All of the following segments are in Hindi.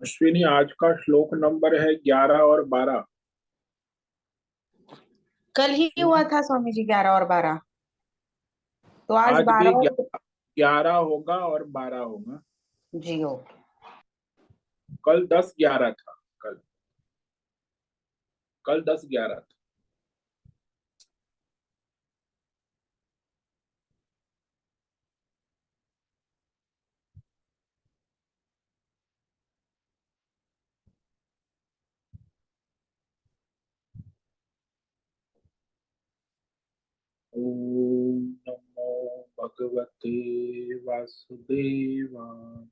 अश्विनी, आज का श्लोक नंबर है 11 और 12। कल ही हुआ था स्वामी जी, 11 और 12। तो आज आज भी 12 और 11 होगा और 12 होगा। जी हो। कल 10-11 था। कल कल 10-11 था। ओम नमो भगवते वासुदेवाय।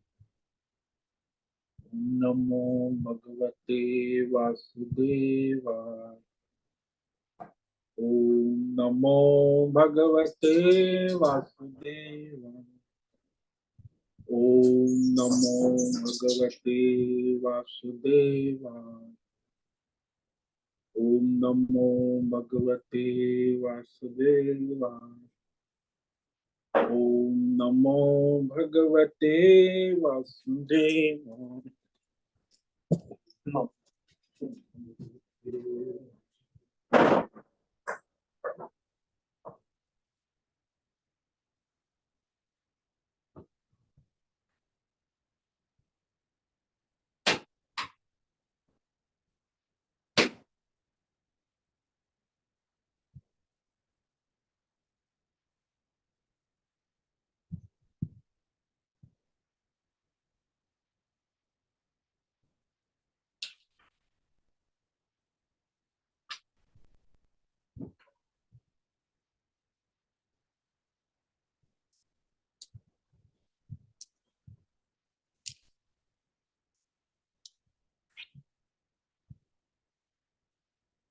ओम नमो भगवते वासुदेवाय। ओम नमो भगवते वासुदेवाय। ओम नमो भगवते वासुदेवाय। ओम नमो भगवते वासुदेवाय। ओम नमो भगवते वासुदेवाय।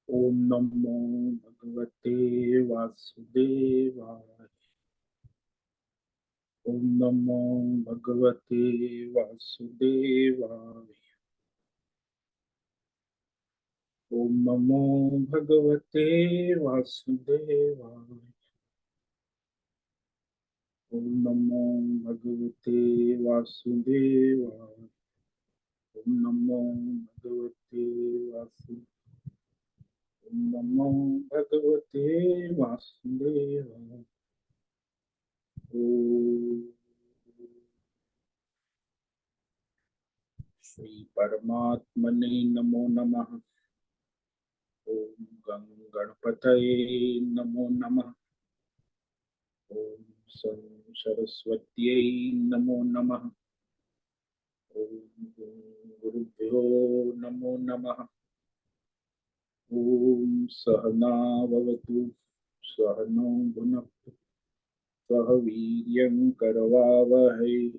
ओम नमो भगवते वासुदेवाय। ओम नमो भगवते वासुदेवाय। ओम नमो भगवते वासुदेवाय। ओम नमो भगवते वासुदेवाय। ओम नमो भगवते वासु ओम नमो भगवते वासुदेवाय। ओम श्री परमात्मने नमो नमः। ओम गणपतये नमो नमः। ओम सरस्वत्यै नमो नमः। ओम गुरुभ्यो नमो नमः। ओम सहना भवतु, सहनौ भुनक्तु, सह वीर्यं करवावहै,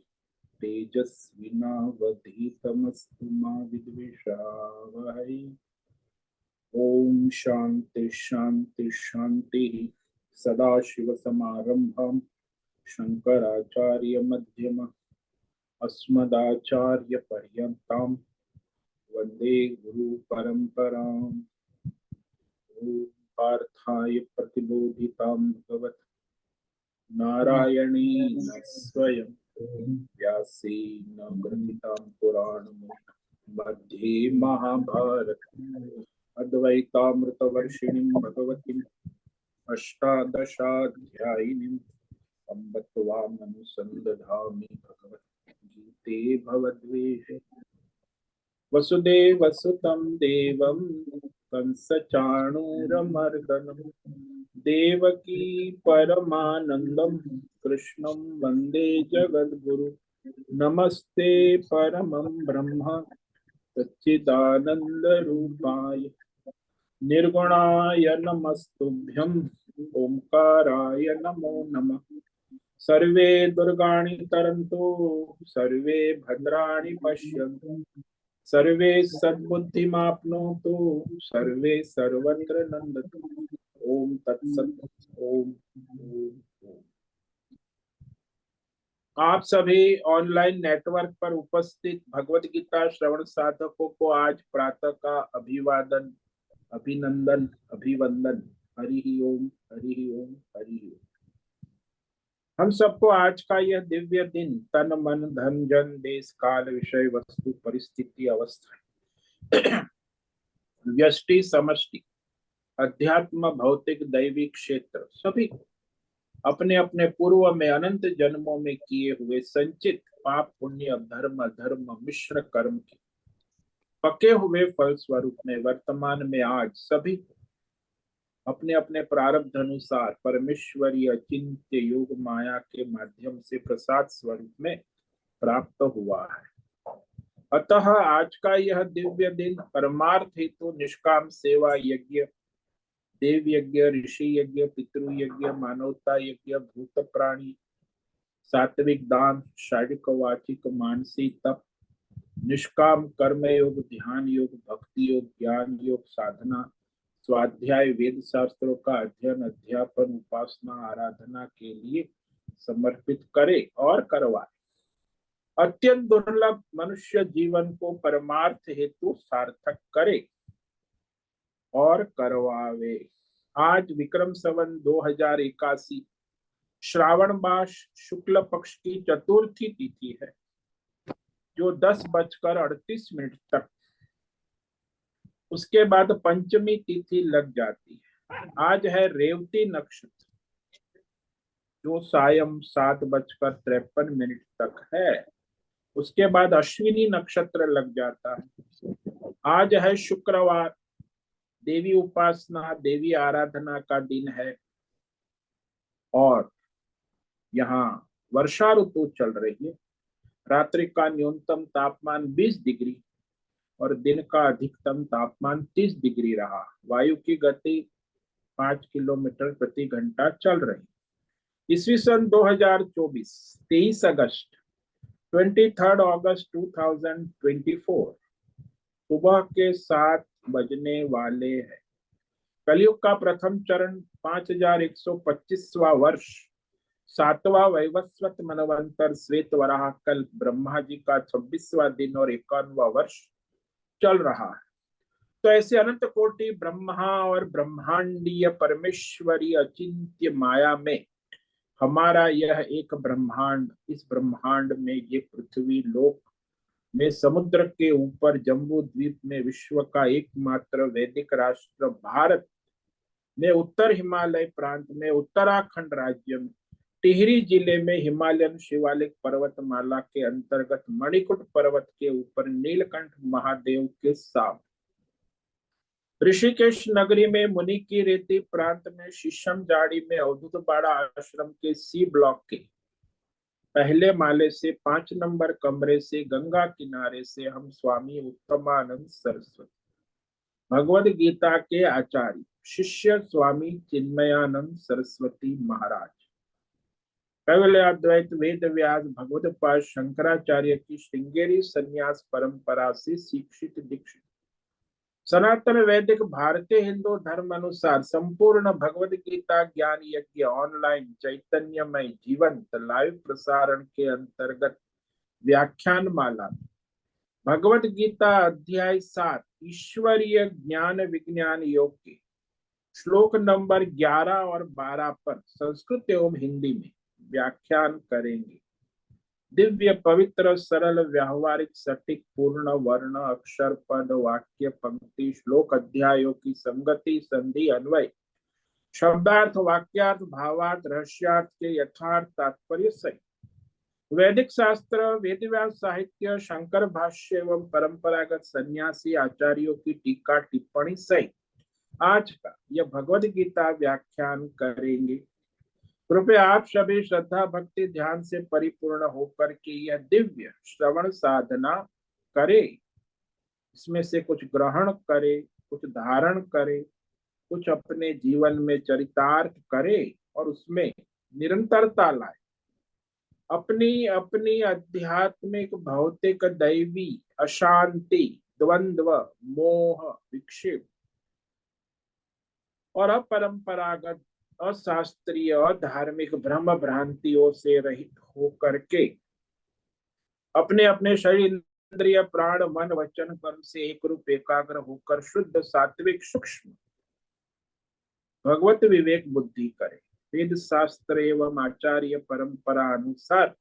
तेजस्विनावधीतमस्तु मा विद्विषावहै। ओम शांति शांति शांति। सदाशिवसमारंभां शंकराचार्यमध्यमः अस्मदाचार्यपर्यन्तां वन्दे गुरुपरम्पराम्। ओम पार्थाय प्रतिबोधितां भगवत नारायणेन स्वयं व्यासेन ग्रथितां पुराणमुनिना मध्ये महाभारत अद्वैतामृतवर्षिणीं भगवतीम् अष्टादशाध्यायिनीम् अम्ब त्वामनुसन्दधामि भगवद्गीते भवद्वेष वसुदेवसुतं देवं कंसचाणूरमर्दनं देवकी परमानन्दं कृष्णं वन्दे जगद्गुरु। नमस्ते परमं ब्रह्म सच्चिदानन्दरूपाय निर्गुणाय नमस्तुभ्यं ओंकाराय नमो नमः। सर्वे दुर्गाणि तरन्तु, सर्वे भद्राणि पश्यन्तु, सर्वे सद्बुद्धिमाप्नोतु, सर्वे सर्वत्र नन्दतु। ओम तत्सत। ओम ओम ओम। आप सभी ऑनलाइन नेटवर्क पर उपस्थित भगवत गीता श्रवण साधकों को आज प्रातः का अभिवादन, अभिनंदन, अभिवंदन। हरि ओम, हरि ओम, हरि ओम। हम सबको आज का यह दिव्य दिन तन मन धन जन देश काल विषय वस्तु परिस्थिति अवस्था व्यष्टि समष्टि अध्यात्म भौतिक दैविक क्षेत्र सभी को अपने अपने पूर्व में अनंत जन्मों में किए हुए संचित पाप पुण्य धर्म धर्म मिश्र कर्म के पके हुए फल स्वरूप में वर्तमान में आज सभी अपने अपने प्रारब्ध अनुसार परमेश्वरीय अचिंत्य योग माया के माध्यम से प्रसाद स्वरूप में प्राप्त हुआ है। अतः आज का यह दिव्य दिन परमार्थ हेतु निष्काम सेवा यज्ञ देव यज्ञ ऋषि यज्ञ पितृ यज्ञ मानवता यज्ञ भूत प्राणी सात्विक दान शारीरिक वाचिक मानसिक तप निष्काम कर्म योग ध्यान योग भक्ति योग ज्ञान योग साधना स्वाध्याय वेद शास्त्रों का अध्ययन अध्यापन उपासना आराधना के लिए समर्पित करे और करवाए। अत्यंत दुर्लभ मनुष्य जीवन को परमार्थ हेतु सार्थक करे और करवावे। आज विक्रम संवत 2081 श्रावण मास शुक्ल पक्ष की चतुर्थी तिथि है जो 10:38 तक, उसके बाद पंचमी तिथि लग जाती है। आज है रेवती नक्षत्र जो सायं 7:53 तक है, उसके बाद अश्विनी नक्षत्र लग जाता है। आज है शुक्रवार, देवी उपासना देवी आराधना का दिन है और यहाँ वर्षा ऋतु चल रही है। रात्रि का न्यूनतम तापमान 20 डिग्री और दिन का अधिकतम तापमान 30 डिग्री रहा। वायु की गति 5 किलोमीटर प्रति घंटा चल रही। ईस्वी सन 2024 23 अगस्त 23 अगस्त 2024 सुबह के 7 बजने वाले हैं। कलयुग का प्रथम चरण 5125वां वर्ष 7वां वैवस्वत मनवंतर श्वेत वराह कल्प ब्रह्मा जी का 26वां दिन और 51वां वर्ष चल रहा है। तो ऐसे अनंत कोटि ब्रह्मा और ब्रह्मांडीय परमेश्वरी अचिंत्य माया में हमारा यह एक ब्रह्मांड, इस ब्रह्मांड में ये पृथ्वी लोक में समुद्र के ऊपर जम्बू द्वीप में विश्व का एकमात्र वैदिक राष्ट्र भारत में उत्तर हिमालय प्रांत में उत्तराखंड राज्य में टिहरी जिले में हिमालयन शिवालिक पर्वतमाला के अंतर्गत मणिकुट पर्वत के ऊपर नीलकंठ महादेव के साथ ऋषिकेश नगरी में मुनि की रेती प्रांत में शीशम जाड़ी में अवधूत बाड़ा आश्रम के सी ब्लॉक के पहले माले से 5 नंबर कमरे से गंगा किनारे से हम स्वामी उत्तमानंद सरस्वती भगवद गीता के आचार्य शिष्य स्वामी चिन्मयानंद सरस्वती महाराज कैवल्य अद्वैत वेद व्यास भगवद पाद शंकराचार्य की श्रृंगेरी संन्यास परंपरा से शिक्षित दीक्षित सनातन वैदिक भारतीय हिंदू धर्म अनुसार संपूर्ण भगवद गीता ज्ञान यज्ञ ऑनलाइन चैतन्यमय जीवंत लाइव प्रसारण के अंतर्गत व्याख्यान माला भगवद गीता अध्याय 7 ईश्वरीय ज्ञान विज्ञान योग के श्लोक नंबर 11 और 12 पर संस्कृत एवं हिंदी में व्याख्यान करेंगे। दिव्य पवित्र सरल व्यावहारिक सटीक पूर्ण वर्ण अक्षर पद वाक्य पंक्ति श्लोक अध्यायों की संगति संधि अन्वय शब्दार्थ वाक्यार्थ भावार्थ रहस्यार्थ के यथार्थ तात्पर्य सहित वैदिक शास्त्र वेदव्यास साहित्य शंकर भाष्य एवं परंपरागत सन्यासी आचार्यों की टीका टिप्पणी सहित आज का यह भगवद गीता व्याख्यान करेंगे। कृपया आप सभी श्रद्धा भक्ति ध्यान से परिपूर्ण होकर के यह दिव्य श्रवण साधना करे, इसमें से कुछ ग्रहण करे, कुछ धारण करे, कुछ अपने जीवन में चरितार्थ करे और उसमें निरंतरता लाए। अपनी अपनी आध्यात्मिक भौतिक दैवी अशांति द्वंद्व मोह विक्षेप और अपरंपरागत अशास्त्रीय और धार्मिक भ्रम भ्रांतियों से रहित होकर के अपने अपने शरीर इंद्रिय प्राण मन वचन कर्म से एक रूप एकाग्र होकर शुद्ध सात्विक सूक्ष्म भगवत विवेक बुद्धि करे। वेद शास्त्र एवं आचार्य परंपरा अनुसार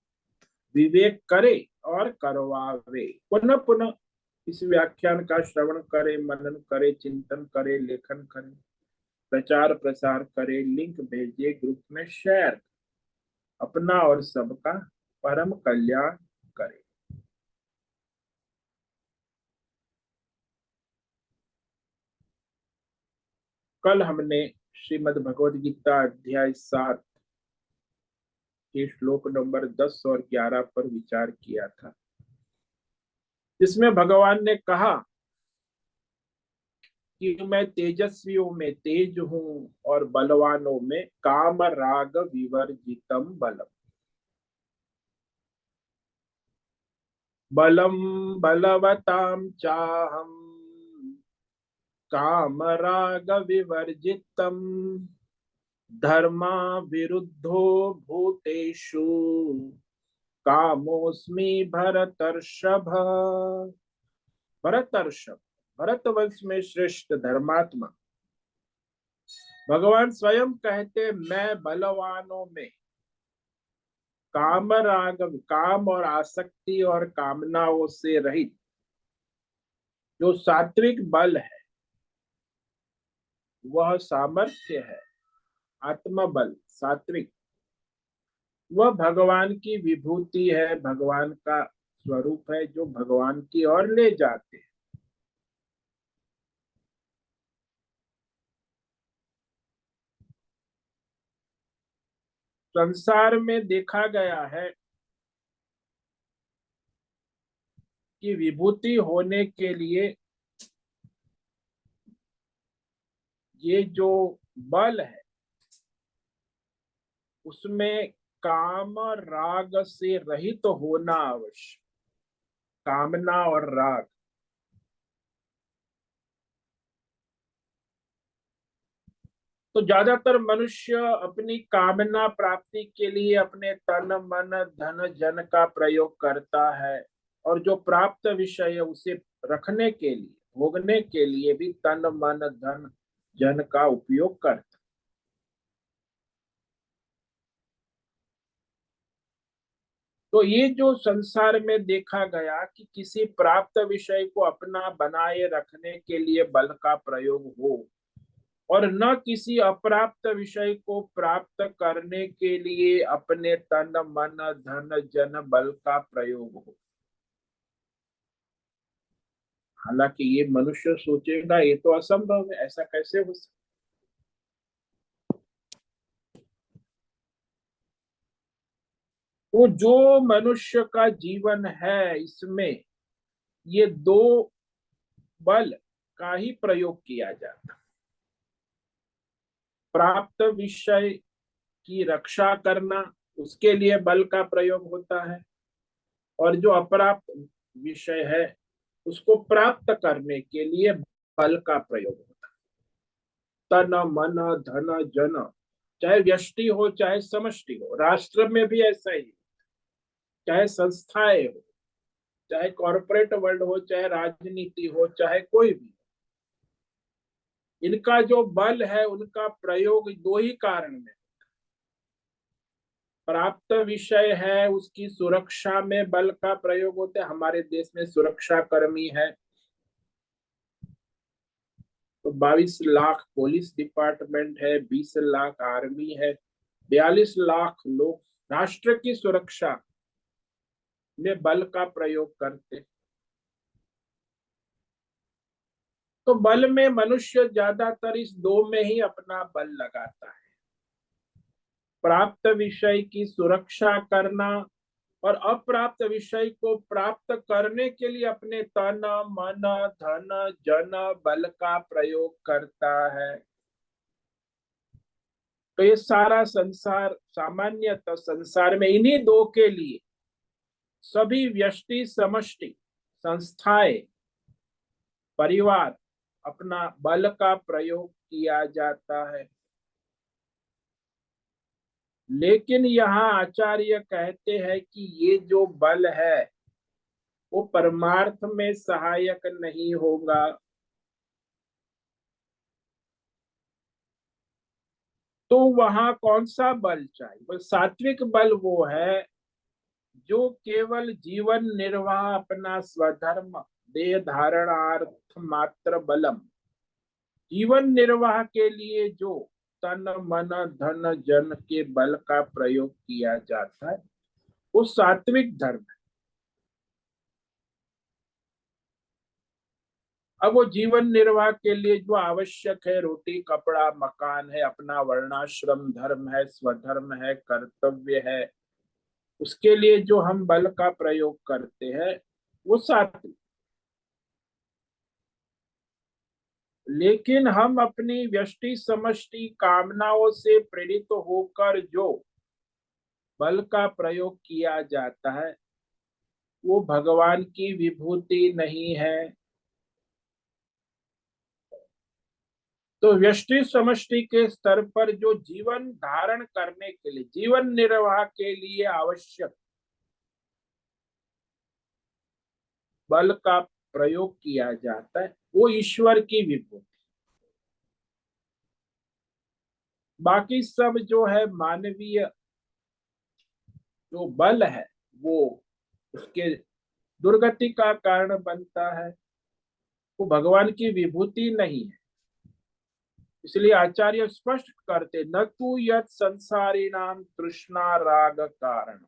विवेक करे और करवावे। पुनः पुनः इस व्याख्यान का श्रवण करे, मनन करे, चिंतन करे, लेखन करे, प्रचार प्रसार करे, लिंक भेजे, ग्रुप में शेयर, अपना और सबका परम कल्याण करे। कल हमने श्रीमद् भगवद गीता अध्याय 7 के श्लोक नंबर 10 और 11 पर विचार किया था, जिसमें भगवान ने कहा कि मैं तेजस्वियों में तेज हूं और बलवानों में काम राग विवर्जितम बलम। बलम बलवताम चाहम काम राग विवर्जितम धर्मा विरुद्धो भूतेषु कामोस्मि भरतर्षभ। भरतर्षभ, भरतवंश में श्रेष्ठ धर्मात्मा भगवान स्वयं कहते, मैं बलवानों में काम राग, काम और आसक्ति और कामनाओं से रहित जो सात्विक बल है, वह सामर्थ्य है, आत्मबल सात्विक, वह भगवान की विभूति है, भगवान का स्वरूप है, जो भगवान की ओर ले जाते हैं। संसार में देखा गया है कि विभूति होने के लिए ये जो बल है उसमें काम राग से रहित होना आवश्यक। कामना और राग, तो ज्यादातर मनुष्य अपनी कामना प्राप्ति के लिए अपने तन मन धन जन का प्रयोग करता है, और जो प्राप्त विषय है उसे रखने के लिए, भोगने के लिए भी तन मन धन जन का उपयोग करता। तो ये जो संसार में देखा गया कि किसी प्राप्त विषय को अपना बनाए रखने के लिए बल का प्रयोग हो, और न किसी अप्राप्त विषय को प्राप्त करने के लिए अपने तन मन धन जन बल का प्रयोग हो। हालांकि ये मनुष्य सोचेगा ये तो असंभव है, ऐसा कैसे हो सकता। तो जो मनुष्य का जीवन है, इसमें ये दो बल का ही प्रयोग किया जाता। प्राप्त विषय की रक्षा करना, उसके लिए बल का प्रयोग होता है, और जो अप्राप्त विषय है उसको प्राप्त करने के लिए बल का प्रयोग होता है। तन मन धन जन, चाहे व्यष्टि हो चाहे समष्टि हो, राष्ट्र में भी ऐसा ही, चाहे संस्थाएं हो, चाहे कॉरपोरेट वर्ल्ड हो, चाहे राजनीति हो, चाहे कोई भी, इनका जो बल है उनका प्रयोग दो ही कारण में। प्राप्त विषय है उसकी सुरक्षा में बल का प्रयोग होता है। हमारे देश में सुरक्षा कर्मी है तो 22 लाख पुलिस डिपार्टमेंट है, 20 लाख आर्मी है, 42 लाख लोग राष्ट्र की सुरक्षा में बल का प्रयोग करते। तो बल में मनुष्य ज्यादातर इस दो में ही अपना बल लगाता है, प्राप्त विषय की सुरक्षा करना और अप्राप्त विषय को प्राप्त करने के लिए अपने तन मन धन जन बल का प्रयोग करता है। तो ये सारा संसार, सामान्यतः संसार में इन्हीं दो के लिए सभी व्यष्टि समष्टि संस्थाएं परिवार अपना बल का प्रयोग किया जाता है। लेकिन यहाँ आचार्य कहते हैं कि ये जो बल है वो परमार्थ में सहायक नहीं होगा। तो वहां कौन सा बल चाहिए? वो सात्विक बल वो है जो केवल जीवन निर्वाह अपना स्वधर्म देह धारणार्थ मात्र बलम, जीवन निर्वाह के लिए जो तन मन धन जन के बल का प्रयोग किया जाता है वो सात्विक धर्म है। अब वो जीवन निर्वाह के लिए जो आवश्यक है, रोटी कपड़ा मकान है, अपना वर्णाश्रम धर्म है, स्वधर्म है, कर्तव्य है, उसके लिए जो हम बल का प्रयोग करते हैं वो सात्विक। लेकिन हम अपनी व्यष्टि समष्टि कामनाओं से प्रेरित होकर जो बल का प्रयोग किया जाता है वो भगवान की विभूति नहीं है। तो व्यष्टि समष्टि के स्तर पर जो जीवन धारण करने के लिए, जीवन निर्वाह के लिए आवश्यक बल का प्रयोग किया जाता है वो ईश्वर की विभूति। बाकी सब जो है मानवीय जो बल है वो उसके दुर्गति का कारण बनता है, वो भगवान की विभूति नहीं है। इसलिए आचार्य स्पष्ट करते न तू यत संसारी नाम तृष्णा राग कारण।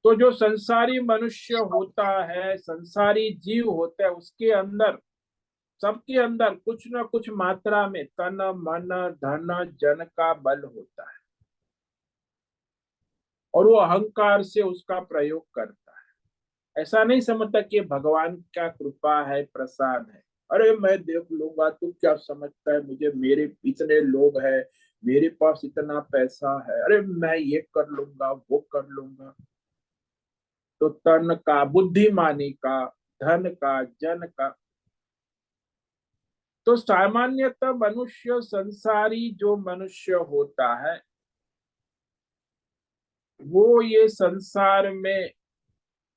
तो जो संसारी मनुष्य होता है, संसारी जीव होता है, उसके अंदर, सबके अंदर कुछ न कुछ मात्रा में तन मन धन जन का बल होता है और वो अहंकार से उसका प्रयोग करता है। ऐसा नहीं समझता कि भगवान का कृपा है, प्रसाद है। अरे मैं देख लूंगा, तू क्या समझता है मुझे, मेरे इतने लोग हैं, मेरे पास इतना पैसा है, अरे मैं ये कर लूंगा वो कर लूंगा। तो तन का, बुद्धिमानी का, धन का, जन का, तो सामान्यतः मनुष्य, संसारी जो मनुष्य होता है वो ये संसार में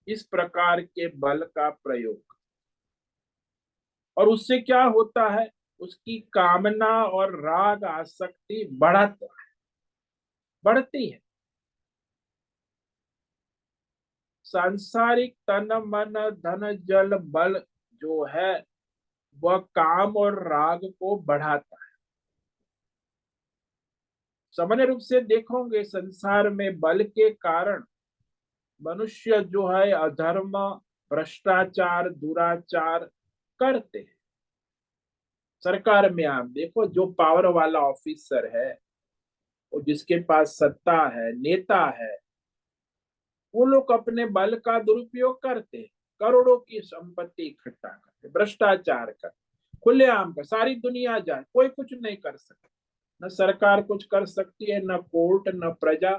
इस प्रकार के बल का प्रयोग, और उससे क्या होता है, उसकी कामना और राग आसक्ति बढ़ती है। सांसारिक तन मन धन जल बल जो है वह काम और राग को बढ़ाता है। सामान्य रूप से देखोगे संसार में बल के कारण मनुष्य जो है अधर्म, भ्रष्टाचार, दुराचार करते हैं। सरकार में आप देखो, जो पावर वाला ऑफिसर है, वो जिसके पास सत्ता है, नेता है, वो लोग अपने बल का दुरुपयोग करते हैं, करोड़ों की संपत्ति इकट्ठा करते, भ्रष्टाचार करते, खुलेआम कर, सारी दुनिया जाए, कोई कुछ नहीं कर सकता। न सरकार कुछ कर सकती है, न कोर्ट, न प्रजा,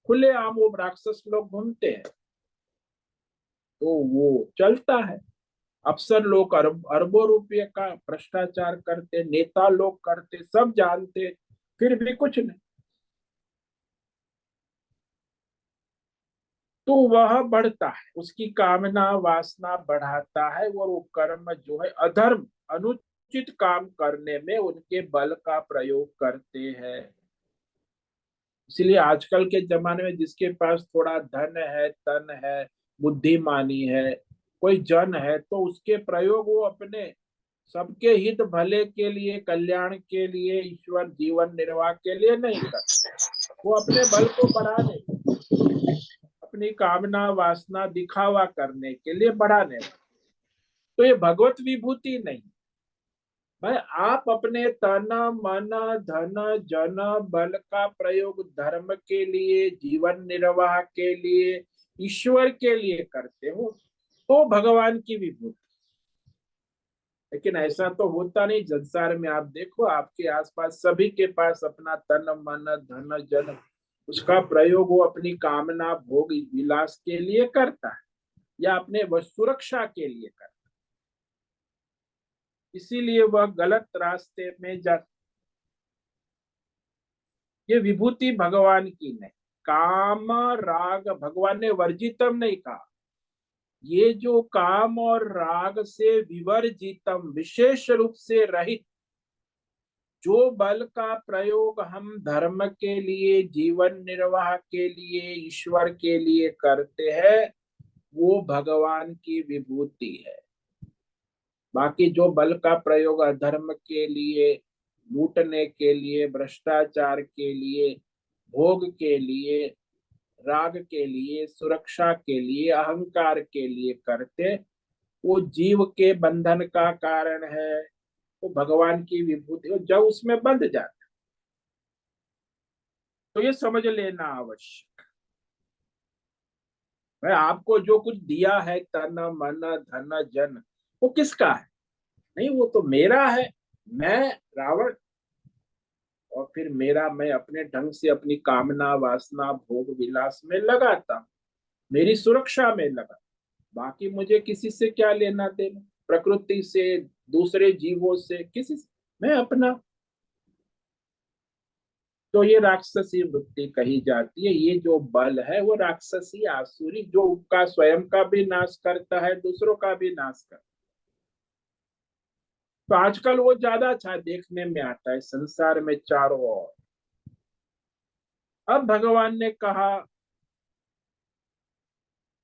खुलेआम वो राक्षस लोग घूमते हैं। तो वो चलता है। अफसर लोग अरबों रुपये का भ्रष्टाचार करते, नेता लोग करते, सब जानते, फिर भी कुछ नहीं। तो वह बढ़ता है, उसकी कामना वासना बढ़ाता है, और वो कर्म जो है अधर्म, अनुचित काम करने में उनके बल का प्रयोग करते हैं। इसलिए आजकल के जमाने में जिसके पास थोड़ा धन है, तन है, बुद्धिमानी है, कोई जन है, तो उसके प्रयोग वो अपने सबके हित भले के लिए, कल्याण के लिए, ईश्वर जीवन निर्वाह के लिए नहीं करते, वो अपने बल को बढ़ाने, अपनी कामना वासना दिखावा करने के लिए बढ़ाने वाले। तो ये भगवत विभूति नहीं भाई। आप अपने तन मन धन जन बल का प्रयोग धर्म के लिए, जीवन निर्वाह के लिए, ईश्वर के लिए करते हो तो भगवान की विभूति। लेकिन ऐसा तो होता नहीं। संसार में आप देखो, आपके आसपास सभी के पास अपना तन मन धन जन, उसका प्रयोग वो अपनी कामना भोग विलास के लिए करता है या अपने सुरक्षा के लिए करता है। इसीलिए वह गलत रास्ते में जा। ये विभूति भगवान की नहीं। काम राग भगवान ने वर्जितम नहीं कहा। ये जो काम और राग से विवर्जितम, विशेष रूप से रहित, जो बल का प्रयोग हम धर्म के लिए, जीवन निर्वाह के लिए, ईश्वर के लिए करते हैं, वो भगवान की विभूति है। बाकी जो बल का प्रयोग अधर्म के लिए, लूटने के लिए, भ्रष्टाचार के लिए, भोग के लिए, राग के लिए, सुरक्षा के लिए, अहंकार के लिए करते, वो जीव के बंधन का कारण है। वो भगवान की विभूति, और जब उसमें बंध जाता, तो ये समझ लेना आवश्यक। मैं आपको जो कुछ दिया है, तन मन धन जन, वो किसका है? नहीं, वो तो मेरा है। मैं रावण, और फिर मेरा, मैं अपने ढंग से अपनी कामना वासना भोग विलास में लगाता हूँ, मेरी सुरक्षा में लगा। बाकी मुझे किसी से क्या लेना देना, प्रकृति से, दूसरे जीवों से, किसी से, मैं अपना। तो ये राक्षसी वृत्ति कही जाती है। ये जो बल है वो राक्षसी आसुरी, जो का स्वयं का भी नाश करता है, दूसरों का भी नाश करता है। तो आजकल वो ज्यादा अच्छा देखने में आता है संसार में चारों ओर। अब भगवान ने कहा,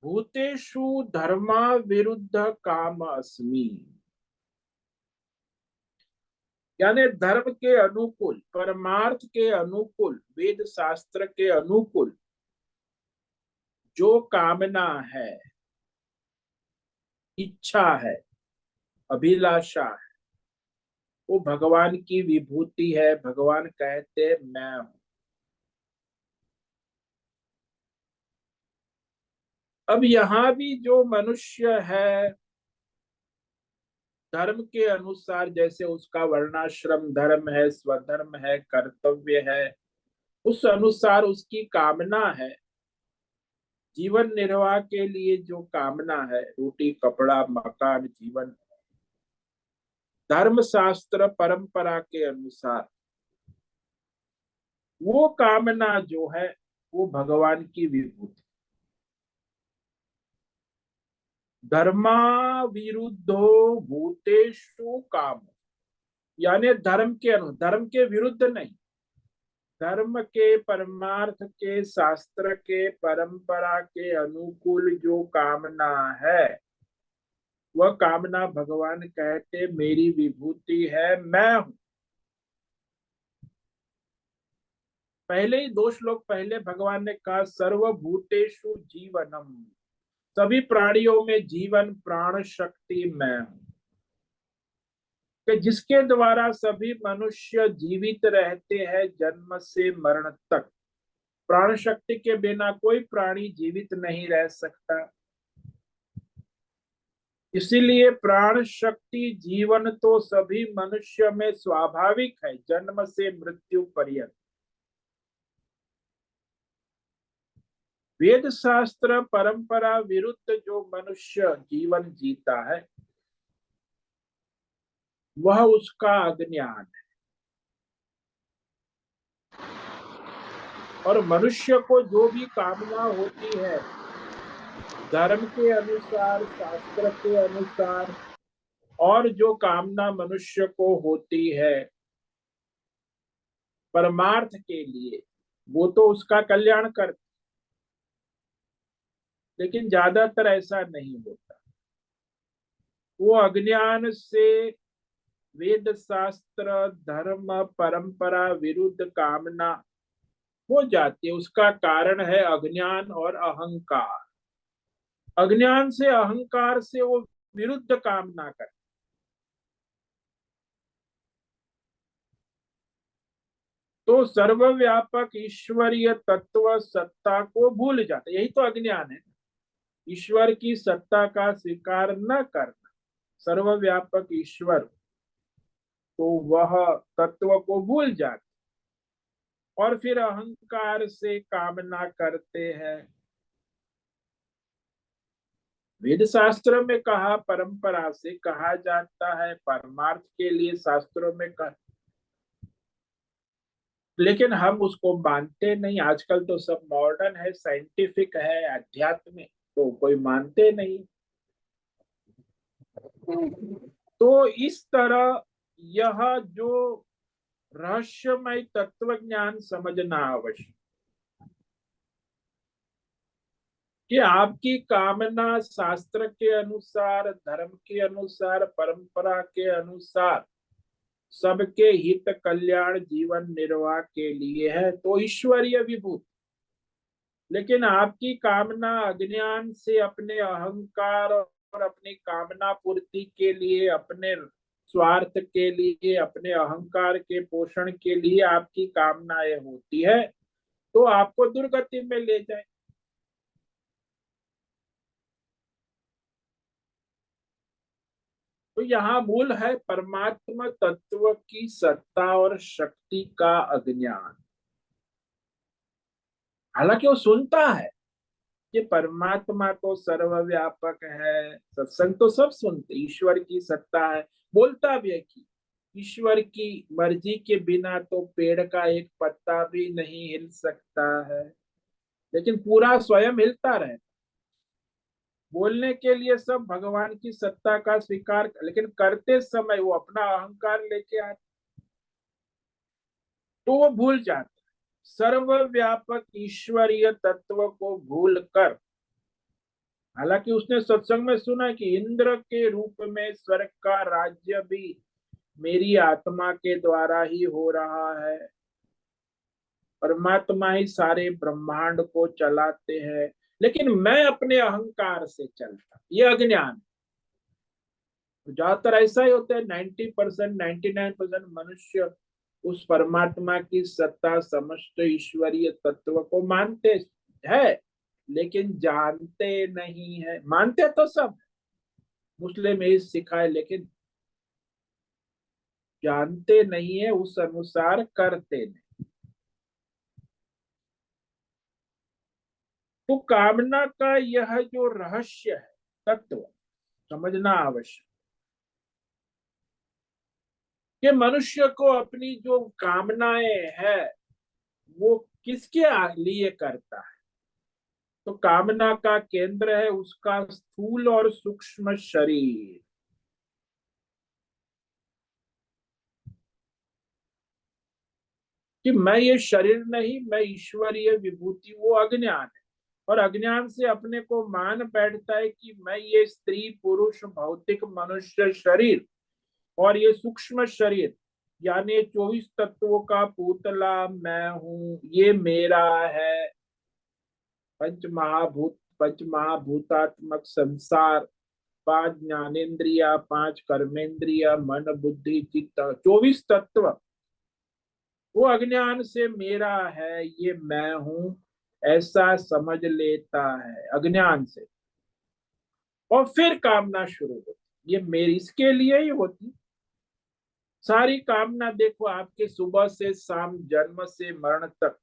भूतेषु धर्मा विरुद्ध काम अस्मि, यानी धर्म के अनुकूल, परमार्थ के अनुकूल, वेद शास्त्र के अनुकूल जो कामना है, इच्छा है, अभिलाषा है, वो भगवान की विभूति है। भगवान कहते मैं हूं। अब यहाँ भी जो मनुष्य है, धर्म के अनुसार, जैसे उसका वर्णाश्रम धर्म है, स्वधर्म है, कर्तव्य है, उस अनुसार उसकी कामना है। जीवन निर्वाह के लिए जो कामना है, रोटी कपड़ा मकान जीवन, धर्म शास्त्र परंपरा के अनुसार वो कामना जो है, वो भगवान की विभूति। धर्मा विरुद्धो भूतेषु काम, यानी धर्म के धर्म के विरुद्ध नहीं, धर्म के, परमार्थ के, शास्त्र के, परंपरा के अनुकूल जो कामना है, वह कामना भगवान कहते मेरी विभूति है, मैं हूं। पहले ही 2 श्लोक पहले भगवान ने कहा, सर्वभूतेषु जीवनम, सभी प्राणियों में जीवन प्राण शक्ति मैं हूं, कि जिसके द्वारा सभी मनुष्य जीवित रहते हैं जन्म से मरण तक। प्राण शक्ति के बिना कोई प्राणी जीवित नहीं रह सकता। इसीलिए प्राण शक्ति जीवन तो सभी मनुष्य में स्वाभाविक है, जन्म से मृत्यु पर्यंत। वेद शास्त्र परंपरा विरुद्ध जो मनुष्य जीवन जीता है, वह उसका अज्ञान है। और मनुष्य को जो भी कामना होती है, धर्म के अनुसार, शास्त्र के अनुसार, और जो कामना मनुष्य को होती है परमार्थ के लिए, वो तो उसका कल्याण कर। लेकिन ज्यादातर ऐसा नहीं होता। वो अज्ञान से वेद शास्त्र धर्म परंपरा विरुद्ध कामना हो जाती है। उसका कारण है अज्ञान और अहंकार। अज्ञान से, अहंकार से वो विरुद्ध कामना कर, तो सर्वव्यापक ईश्वरीय तत्व सत्ता को भूल जाते। यही तो अज्ञान है, ईश्वर की सत्ता का स्वीकार न करना। सर्वव्यापक ईश्वर, तो वह तत्व को भूल जाते और फिर अहंकार से कामना करते हैं। वेद शास्त्र में कहा, परंपरा से कहा जाता है, परमार्थ के लिए शास्त्रों में कहा, लेकिन हम उसको मानते नहीं। आजकल तो सब मॉडर्न है, साइंटिफिक है, आध्यात्मिक, तो कोई मानते नहीं। तो इस तरह यह जो रहस्यमय तत्व ज्ञान समझना आवश्यक कि आपकी कामना शास्त्र के अनुसार, धर्म के अनुसार, परंपरा के अनुसार सबके हित, कल्याण, जीवन निर्वाह के लिए है तो ईश्वरीय विभूति। लेकिन आपकी कामना अज्ञान से अपने अहंकार और अपनी कामना पूर्ति के लिए, अपने स्वार्थ के लिए, अपने अहंकार के पोषण के लिए आपकी कामनाएं होती है तो आपको दुर्गति में ले जाए। तो यहाँ मूल है परमात्मा तत्व की सत्ता और शक्ति का अज्ञान। हालांकि वो सुनता है कि परमात्मा तो सर्वव्यापक है, सत्संग तो सब सुनते, ईश्वर की सत्ता है, बोलता भी है कि ईश्वर की मर्जी के बिना तो पेड़ का एक पत्ता भी नहीं हिल सकता है। लेकिन पूरा स्वयं हिलता रहे। बोलने के लिए सब भगवान की सत्ता का स्वीकार, लेकिन करते समय वो अपना अहंकार लेके आते तो वो भूल जाता। सर्वव्यापक ईश्वरीय तत्व को भूल कर, हालांकि उसने सत्संग में सुना कि इंद्र के रूप में स्वर्ग का राज्य भी मेरी आत्मा के द्वारा ही हो रहा है, परमात्मा ही सारे ब्रह्मांड को चलाते हैं, लेकिन मैं अपने अहंकार से चलता, ये अज्ञान। ज्यादातर ऐसा ही होता है, 90%, 99% मनुष्य उस परमात्मा की सत्ता, समस्त ईश्वरीय तत्व को मानते हैं लेकिन जानते नहीं है। मानते तो सब, मुस्लिम ही सिखाए, लेकिन जानते नहीं है, उस अनुसार करते नहीं। तो कामना का यह जो रहस्य है, तत्व समझना आवश्यक कि मनुष्य को अपनी जो कामनाएं है वो किसके लिए करता है। तो कामना का केंद्र है उसका स्थूल और सूक्ष्म शरीर। कि मैं ये शरीर नहीं, मैं ईश्वरीय विभूति, वो अज्ञान है। और अज्ञान से अपने को मान बैठता है कि मैं ये स्त्री पुरुष भौतिक मनुष्य शरीर और ये सूक्ष्म शरीर यानी 24 तत्वों का पुतला मैं हूं, ये मेरा है। पंच महाभूतात्मक संसार, 5 ज्ञानेन्द्रिया, 5 कर्मेंद्रिया, मन बुद्धि चित्त, 24 तत्व वो अज्ञान से मेरा है, ये मैं हूं ऐसा समझ लेता है अज्ञान से। और फिर कामना शुरू होती, ये मेरी इसके लिए ही होती। सारी कामना देखो, आपके सुबह से शाम, जन्म से मरण तक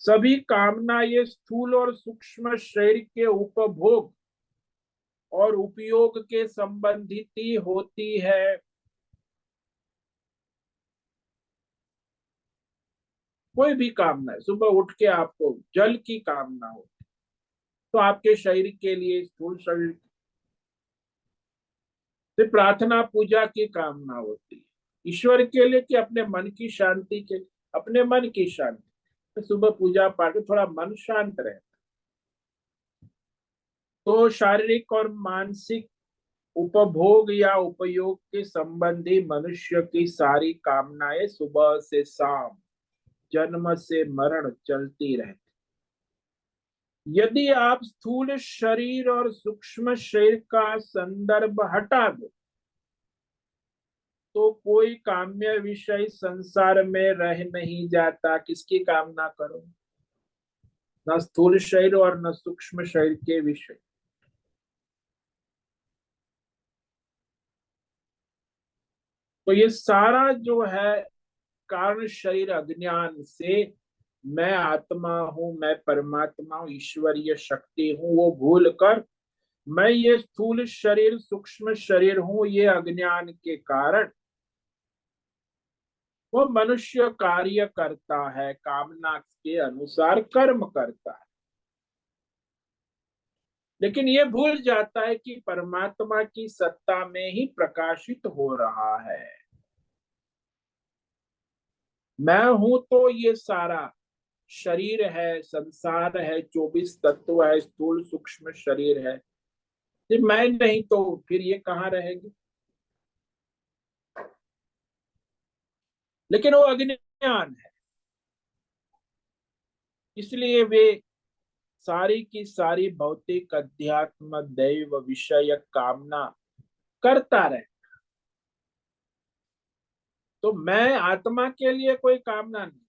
सभी कामना ये स्थूल और सूक्ष्म शरीर के उपभोग और उपयोग के संबंधित ही होती है। कोई भी कामना है, सुबह उठ के आपको जल की कामना हो तो आपके शरीर के लिए, स्थूल शरीर से प्रार्थना पूजा की कामना होती है, ईश्वर के लिए कि अपने मन की शांति के, अपने मन की शांति। तो सुबह पूजा पाठ में थोड़ा मन शांत रहे तो शारीरिक और मानसिक उपभोग या उपयोग के संबंधी मनुष्य की सारी कामनाएं सुबह से शाम, जन्म से मरण चलती रहती। यदि आप स्थूल शरीर और सूक्ष्म शरीर का संदर्भ हटा दो तो कोई काम्य विषय संसार में रह नहीं जाता। किसकी कामना करो, न स्थूल शरीर और न सूक्ष्म शरीर के विषय। तो ये सारा जो है कारण शरीर अज्ञान से मैं आत्मा हूं, मैं परमात्मा हूं, ईश्वरीय शक्ति हूं, वो भूल कर मैं ये स्थूल शरीर सूक्ष्म शरीर हूं, ये अज्ञान के कारण वो मनुष्य कार्य करता है, कामना के अनुसार कर्म करता है, लेकिन ये भूल जाता है कि परमात्मा की सत्ता में ही प्रकाशित हो रहा है। मैं हूं तो ये सारा शरीर है, संसार है, 24 तत्व है, स्थूल सूक्ष्म शरीर है। ये मैं नहीं तो फिर ये कहाँ रहेगी? लेकिन वो अज्ञान है, इसलिए वे सारी की सारी भौतिक अध्यात्म दैव विषय कामना करता रहे। तो मैं आत्मा के लिए कोई कामना नहीं,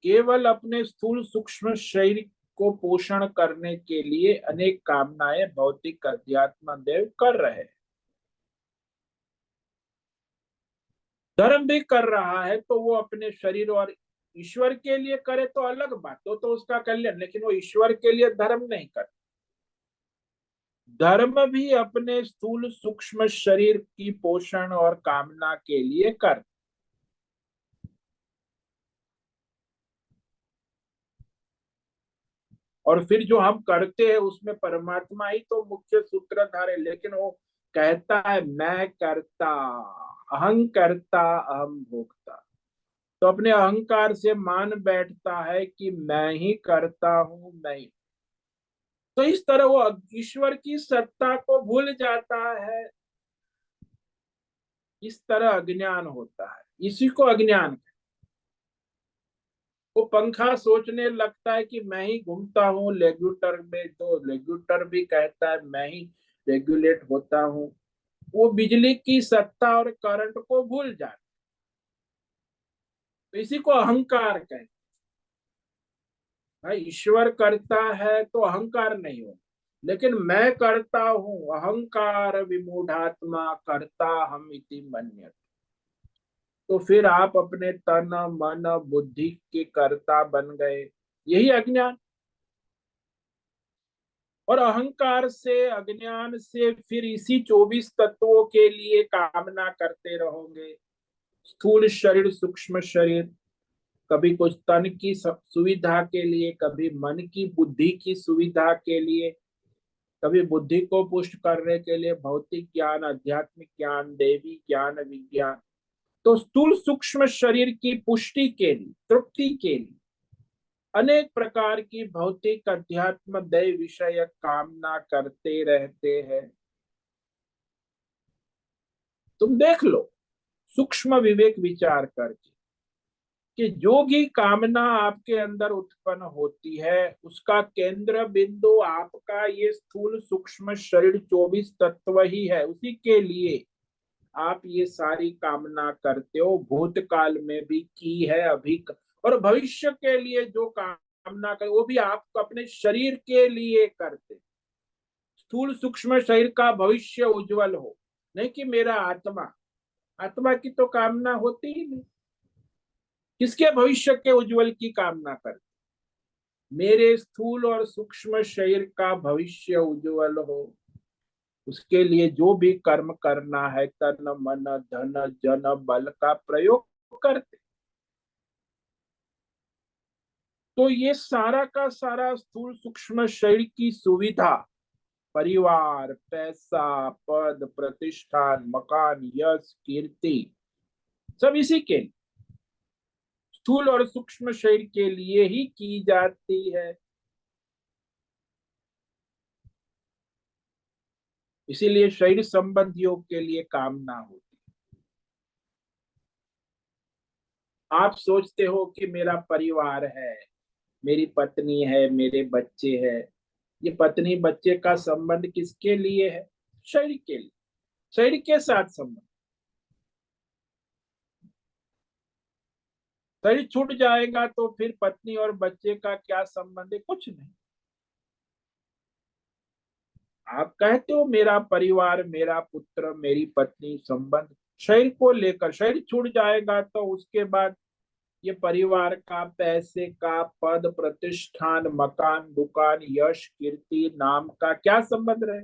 केवल अपने स्थूल सूक्ष्म शरीर को पोषण करने के लिए अनेक कामनाएं भौतिक अध्यात्म देव कर रहे हैं। धर्म भी कर रहा है तो वो अपने शरीर और ईश्वर के लिए करे तो अलग बात, तो उसका कल्याण, लेकिन वो ईश्वर के लिए धर्म नहीं कर। धर्म भी अपने स्थूल सूक्ष्म शरीर की पोषण और कामना के लिए कर। और फिर जो हम करते हैं उसमें परमात्मा ही तो मुख्य सूत्रधार है, लेकिन वो कहता है मैं करता, अहं करता अहम भोक्ता। तो अपने अहंकार से मान बैठता है कि मैं ही करता हूं, मैं ही। तो इस तरह वो ईश्वर की सत्ता को भूल जाता है। इस तरह अज्ञान होता है, इसी को अज्ञान। वो पंखा सोचने लगता है कि मैं ही घूमता हूँ रेगुलेटर में, तो रेगुलेटर भी कहता है मैं ही रेगुलेट होता हूँ। वो बिजली की सत्ता और करंट को भूल जाता है। तो इसी को अहंकार कहते हैं। ईश्वर करता है तो अहंकार नहीं हो, लेकिन मैं करता हूँ, अहंकार विमूढ़ात्मा करता हम इति मन्यते। तो फिर आप अपने तन मन बुद्धि के कर्ता बन गए, यही अज्ञान। और अहंकार से, अज्ञान से फिर इसी 24 तत्वों के लिए कामना करते रहोगे। स्थूल शरीर, सूक्ष्म शरीर, कभी कुछ तन की सुविधा के लिए, कभी मन की बुद्धि की सुविधा के लिए, कभी बुद्धि को पुष्ट करने के लिए भौतिक ज्ञान, आध्यात्मिक ज्ञान, देवी ज्ञान, विज्ञान। तो स्थूल सूक्ष्म शरीर की पुष्टि के लिए, तृप्ति के लिए अनेक प्रकार की भौतिक अध्यात्म दैव विषय कामना करते रहते हैं। तुम देख लो सूक्ष्म विवेक विचार करके कि जो भी कामना आपके अंदर उत्पन्न होती है उसका केंद्र बिंदु आपका ये स्थूल सूक्ष्म शरीर 24 तत्व ही है। उसी के लिए आप ये सारी कामना करते हो, भूतकाल में भी की है, अभी और भविष्य के लिए जो कामना कर वो भी आप अपने शरीर के लिए करते। स्थूल सूक्ष्म शरीर का भविष्य उज्जवल हो, नहीं कि मेरा आत्मा, आत्मा की तो कामना होती ही नहीं। किसके भविष्य के उज्जवल की कामना कर? मेरे स्थूल और सूक्ष्म शरीर का भविष्य उज्जवल हो, उसके लिए जो भी कर्म करना है तन मन धन जन बल का प्रयोग करते। तो ये सारा का सारा स्थूल सूक्ष्म शरीर की सुविधा, परिवार, पैसा, पद, प्रतिष्ठान, मकान, यश, कीर्ति, सब इसी के लिए, स्थूल और सूक्ष्म शरीर के लिए ही की जाती है। इसीलिए शरीर संबंधियों के लिए कामना होती। आप सोचते हो कि मेरा परिवार है, मेरी पत्नी है, मेरे बच्चे हैं। ये पत्नी बच्चे का संबंध किसके लिए है? शरीर के लिए, शरीर के साथ संबंध। शरीर छूट जाएगा तो फिर पत्नी और बच्चे का क्या संबंध है? कुछ नहीं। आप कहते हो मेरा परिवार, मेरा पुत्र, मेरी पत्नी, संबंध शरीर को लेकर। शरीर छूट जाएगा तो उसके बाद ये परिवार का, पैसे का, पद प्रतिष्ठान, मकान, दुकान, यश, कीर्ति, नाम का क्या संबंध रहे?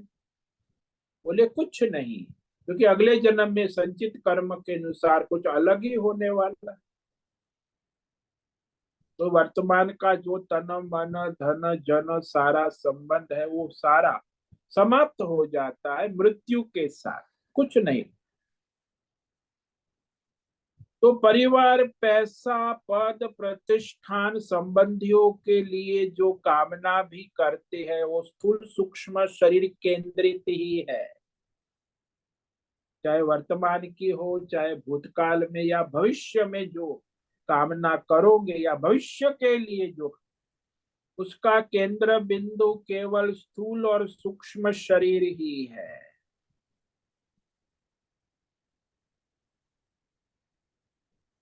बोले कुछ नहीं, क्योंकि अगले जन्म में संचित कर्म के अनुसार कुछ अलग ही होने वाला है। तो वर्तमान का जो तन मन धन जन सारा संबंध है वो सारा समाप्त हो जाता है मृत्यु के साथ, कुछ नहीं। तो परिवार, पैसा, पद, प्रतिष्ठान, संबंधियों के लिए जो कामना भी करते हैं वो स्थूल सूक्ष्म शरीर केंद्रित ही है, चाहे वर्तमान की हो, चाहे भूतकाल में या भविष्य में जो कामना करोगे या भविष्य के लिए जो, उसका केंद्र बिंदु केवल स्थूल और सूक्ष्म शरीर ही है।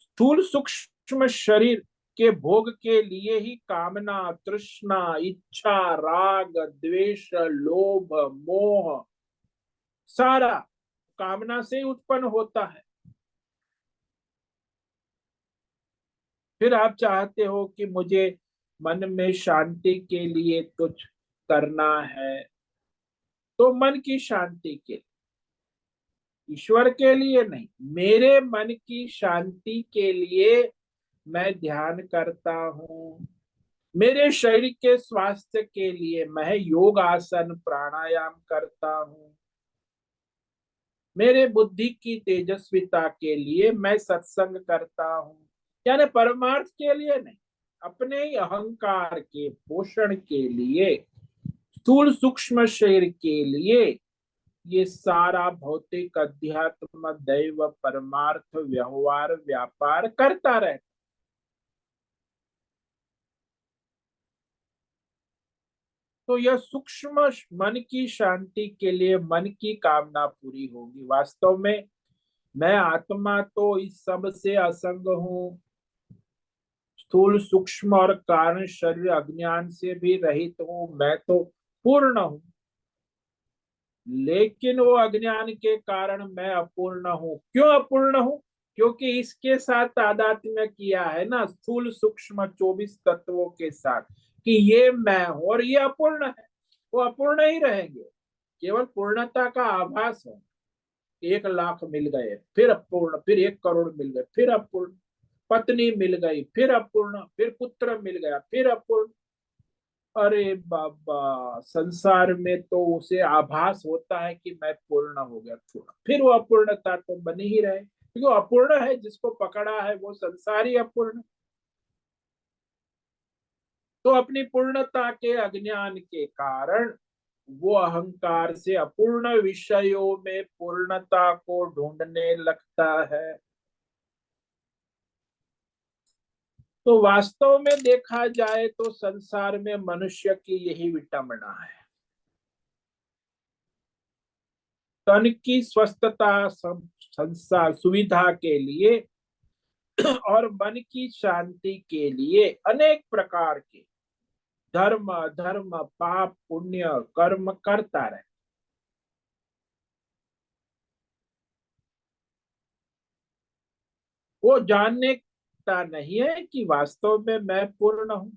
स्थूल सूक्ष्म शरीर के भोग के लिए ही कामना, तृष्णा, इच्छा, राग, द्वेष, लोभ, मोह सारा कामना से ही उत्पन्न होता है। फिर आप चाहते हो कि मुझे मन में शांति के लिए कुछ करना है, तो मन की शांति के, ईश्वर के लिए नहीं, मेरे मन की शांति के लिए मैं ध्यान करता हूँ, मेरे शरीर के स्वास्थ्य के लिए मैं योग आसन प्राणायाम करता हूँ, मेरे बुद्धि की तेजस्विता के लिए मैं सत्संग करता हूँ, यानी परमार्थ के लिए नहीं, अपने ही अहंकार के पोषण के लिए, स्थूल सूक्ष्म शरीर के लिए ये सारा भौतिक अध्यात्म दैव परमार्थ व्यवहार व्यापार करता रहता। तो यह सूक्ष्म मन की शांति के लिए मन की कामना पूरी होगी। वास्तव में मैं आत्मा तो इस सब से असंग हूँ, स्थूल सूक्ष्म और कारण शरीर अज्ञान से भी रहित हूँ, मैं तो पूर्ण हूँ, लेकिन वो अज्ञान के कारण मैं अपूर्ण हूँ। क्यों अपूर्ण हूँ? क्योंकि इसके साथ तादात्म्य किया है ना, स्थूल सूक्ष्म 24 तत्वों के साथ, कि ये मैं हूं और ये अपूर्ण है। वो अपूर्ण ही रहेंगे, केवल पूर्णता का आभास है। 1 लाख मिल गए फिर अपूर्ण, फिर 1 करोड़ मिल गए फिर अपूर्ण, पत्नी मिल गई फिर अपूर्ण, फिर पुत्र मिल गया फिर अपूर्ण। अरे बाबा, संसार में तो उसे आभास होता है कि मैं पूर्ण हो गया, थोड़ा फिर वो अपूर्णता तो बनी ही रहे, क्योंकि वो अपूर्ण है, जिसको पकड़ा है वो संसार ही अपूर्ण। तो अपनी पूर्णता के अज्ञान के कारण वो अहंकार से अपूर्ण विषयों में पूर्णता को ढूंढने लगता है। तो वास्तव में देखा जाए तो संसार में मनुष्य की यही विटंबना है, तन की स्वस्थता संसार सुविधा के लिए और मन की शांति के लिए अनेक प्रकार के धर्म अधर्म पाप पुण्य कर्म करता रहे। वो जानने का नहीं है कि वास्तव में मैं पूर्ण हूं।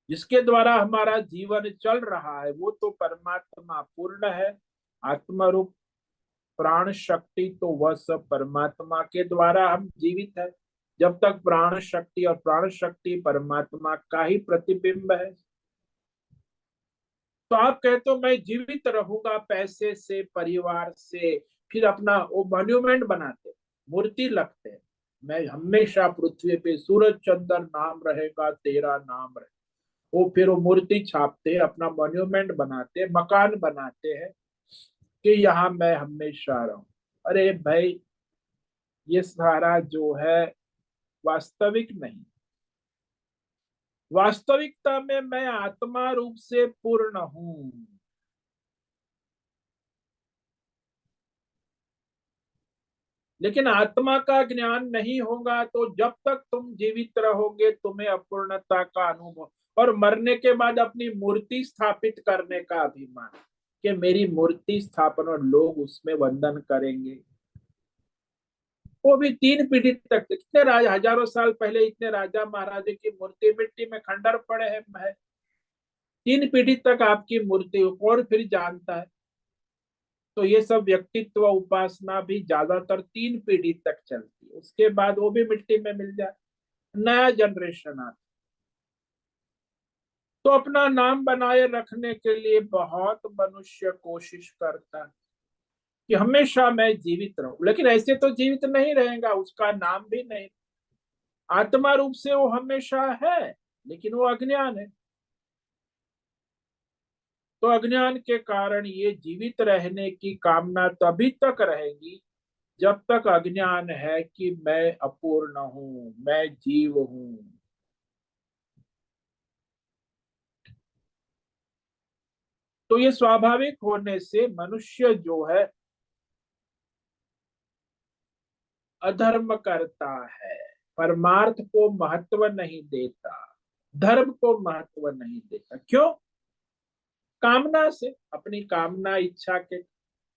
जिसके द्वारा हमारा जीवन चल रहा है वो तो परमात्मा पूर्ण है, आत्मा रूप प्राण शक्ति, तो वह सब परमात्मा के द्वारा हम जीवित है। जब तक प्राण शक्ति, और प्राण शक्ति परमात्मा का ही प्रतिबिंब है। तो आप कहते हो मैं जीवित रहूंगा पैसे से, परिवार से, फिर अपना वो मॉन्यूमेंट बनाते, मूर्ति लगते हैं, मैं हमेशा पृथ्वी पे सूरज चंद्र नाम रहेगा, तेरा नाम रहे, वो फिर वो मूर्ति छापते, अपना मॉन्यूमेंट बनाते, मकान बनाते हैं कि यहाँ मैं हमेशा रहूं। अरे भाई, ये सारा जो है वास्तविक नहीं। वास्तविकता में मैं आत्मा रूप से पूर्ण हूं। लेकिन आत्मा का ज्ञान नहीं होगा तो जब तक तुम जीवित रहोगे तुम्हें अपूर्णता का अनुभव, और मरने के बाद अपनी मूर्ति स्थापित करने का अभिमान, कि मेरी मूर्ति स्थापन और लोग उसमें वंदन करेंगे। वो भी 3 पीढ़ी तक, कितने राजा, हजारों साल पहले इतने राजा महाराजे की मूर्ति मिट्टी में खंडर पड़े हैं, 3 पीढ़ी तक आपकी मूर्ति कौन फिर जानता है। तो ये सब व्यक्तित्व उपासना भी ज्यादातर 3 पीढ़ी तक चलती है, उसके बाद वो भी मिट्टी में मिल जाए, नया जनरेशन आता। तो अपना नाम बनाए रखने के लिए बहुत मनुष्य कोशिश करता है, कि हमेशा मैं जीवित रहूं, लेकिन ऐसे तो जीवित नहीं रहेगा, उसका नाम भी नहीं। आत्मा रूप से वो हमेशा है, लेकिन वो अज्ञान है। तो अज्ञान के कारण ये जीवित रहने की कामना तभी तक रहेगी जब तक अज्ञान है कि मैं अपूर्ण हूं, मैं जीव हूं। तो ये स्वाभाविक होने से मनुष्य जो है अधर्म करता है, परमार्थ को महत्व नहीं देता, धर्म को महत्व नहीं देता। क्यों? कामना से, अपनी कामना इच्छा के।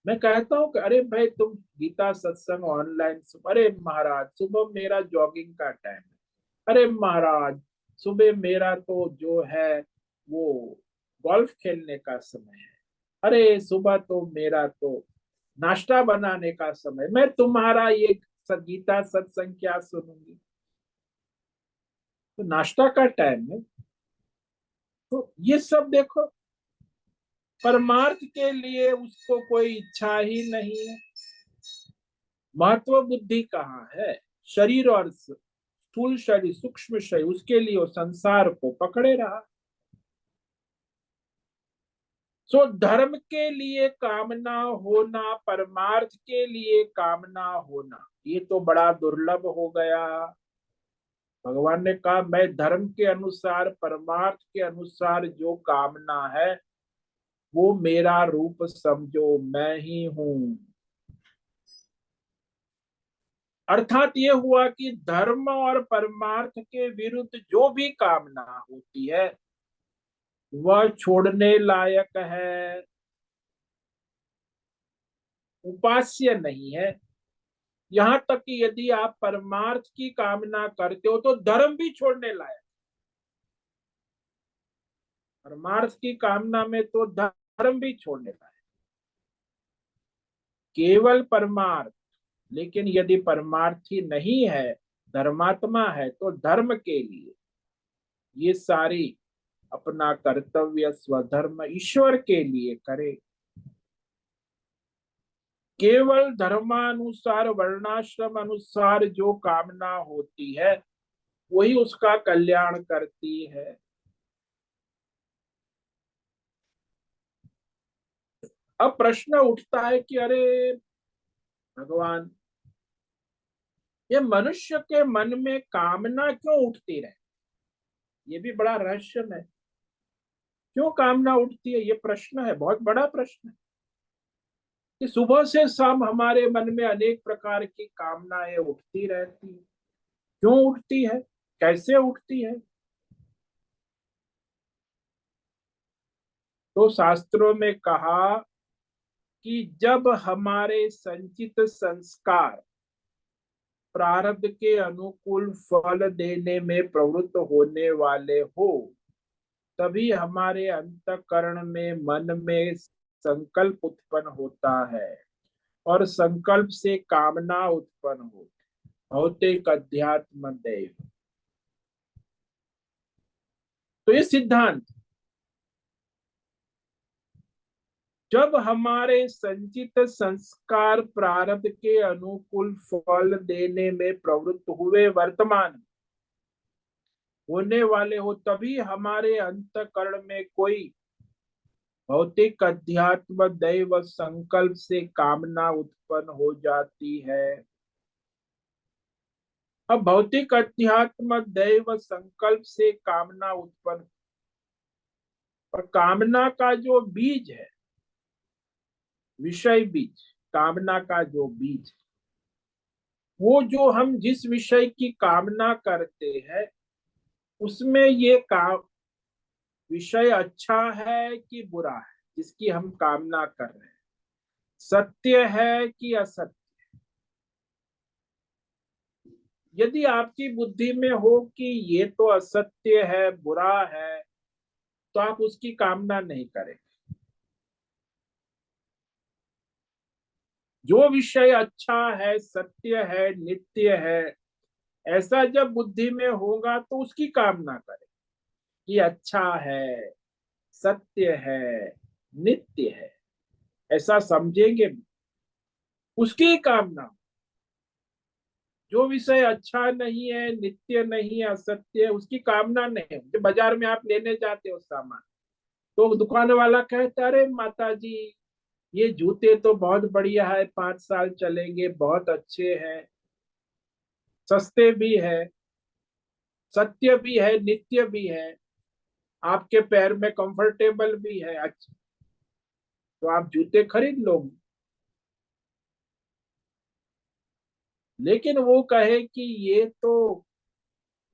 मैं कहता हूँ कि अरे भाई तुम गीता सत्संग ऑनलाइन, अरे महाराज सुबह मेरा जॉगिंग का टाइम है, अरे महाराज सुबह मेरा तो जो है वो गोल्फ खेलने का समय है, अरे सुबह तो मेरा तो नाश्ता बनाने का समय, मैं तुम्हारा ये गीता सत्संग क्या सुनूंगी? तो नाश्ता का टाइम है। तो ये सब देखो, परमार्थ के लिए उसको कोई इच्छा ही नहीं है। महत्व बुद्धि कहाँ है? शरीर और स्थूल शरीर, सूक्ष्म शरीर, उसके लिए वो संसार को पकड़े रहा। सो धर्म के लिए कामना होना, परमार्थ के लिए कामना होना, ये तो बड़ा दुर्लभ हो गया। भगवान ने कहा मैं धर्म के अनुसार, परमार्थ के अनुसार जो कामना है वो मेरा रूप समझो, मैं ही हूं। अर्थात ये हुआ कि धर्म और परमार्थ के विरुद्ध जो भी कामना होती है वह छोड़ने लायक है, उपास्य नहीं है। यहां तक कि यदि आप परमार्थ की कामना करते हो तो धर्म भी छोड़ने लायक। परमार्थ की कामना में तो धर्म भी छोड़ने लायक। केवल परमार्थ, लेकिन यदि परमार्थी नहीं है, धर्मात्मा है, तो धर्म के लिए ये सारी अपना कर्तव्य स्वधर्म ईश्वर के लिए करे। केवल धर्मानुसार, वर्णाश्रम अनुसार जो कामना होती है वही उसका कल्याण करती है। अब प्रश्न उठता है कि अरे भगवान, ये मनुष्य के मन में कामना क्यों उठती रहे? ये भी बड़ा रहस्यमय है। क्यों कामना उठती है? ये प्रश्न है, बहुत बड़ा प्रश्न है। कि सुबह से शाम हमारे मन में अनेक प्रकार की कामनाएं उठती रहती है। क्यों उठती है? कैसे उठती है? तो शास्त्रों में कहा कि जब हमारे संचित संस्कार प्रारब्ध के अनुकूल फल देने में प्रवृत्त होने वाले हो, तभी हमारे अंतःकरण में, मन में संकल्प उत्पन्न होता है, और संकल्प से कामना उत्पन्न होती। भौतिक अध्यात्म दैव। तो ये सिद्धांत, जब हमारे संचित संस्कार प्रारब्ध के अनुकूल फल देने में प्रवृत्त हुए, वर्तमान होने वाले हो, तभी हमारे अंतःकरण में कोई भौतिक अध्यात्म दैव संकल्प से कामना उत्पन्न हो जाती है। अब भौतिक अध्यात्म दैव संकल्प से कामना उत्पन्न, और कामना का जो बीज है, विषय बीज, कामना का जो बीज, वो जो हम जिस विषय की कामना करते हैं उसमें ये काम, विषय अच्छा है कि बुरा है जिसकी हम कामना कर रहे हैं, सत्य है कि असत्य। यदि आपकी बुद्धि में हो कि ये तो असत्य है, बुरा है, तो आप उसकी कामना नहीं करें। जो विषय अच्छा है, सत्य है, नित्य है, ऐसा जब बुद्धि में होगा तो उसकी कामना करें कि अच्छा है, सत्य है, नित्य है, ऐसा समझेंगे। उसकी कामना। जो विषय अच्छा नहीं है, नित्य नहीं है, असत्य है, उसकी कामना नहीं है। जो बाजार में आप लेने जाते हो सामान, तो दुकान वाला कहता, अरे माता जी, ये जूते तो बहुत बढ़िया है, 5 साल चलेंगे, बहुत अच्छे हैं, सस्ते भी है, सत्य भी है, नित्य भी है, आपके पैर में कंफर्टेबल भी है, अच्छा, तो आप जूते खरीद लोगे। लेकिन वो कहे कि ये तो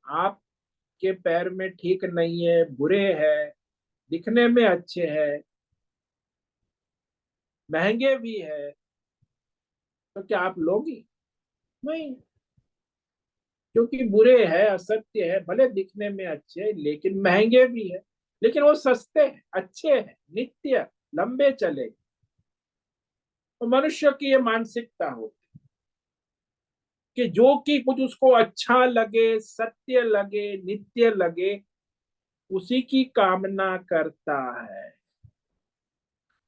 आपके पैर में ठीक नहीं है, बुरे है, दिखने में अच्छे हैं, महंगे भी है, तो क्या आप लोगी? नहीं, क्योंकि बुरे है, असत्य है, भले दिखने में अच्छे हैं लेकिन महंगे भी है, लेकिन वो सस्ते हैं, अच्छे हैं, नित्य, लंबे चले। तो मनुष्य की ये मानसिकता हो कि जो कि कुछ उसको अच्छा लगे, सत्य लगे, नित्य लगे, उसी की कामना करता है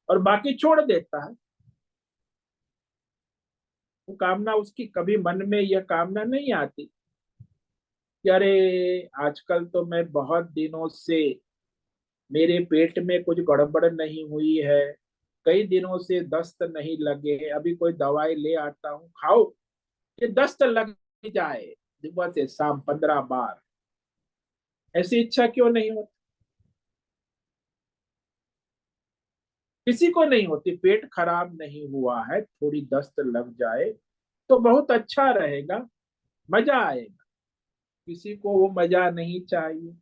और बाकी छोड़ देता है। वो कामना उसकी कभी मन में यह कामना नहीं आती कि अरे आजकल तो मैं बहुत दिनों से, मेरे पेट में कुछ गड़बड़ नहीं हुई है, कई दिनों से दस्त नहीं लगे, अभी कोई दवाई ले आता हूँ खाओ कि दस्त लग जाए, सुबह से शाम 15 बार। ऐसी इच्छा क्यों नहीं होती? किसी को नहीं होती। पेट खराब नहीं हुआ है, थोड़ी दस्त लग जाए तो बहुत अच्छा रहेगा, मजा आएगा। किसी को वो मजा नहीं चाहिए।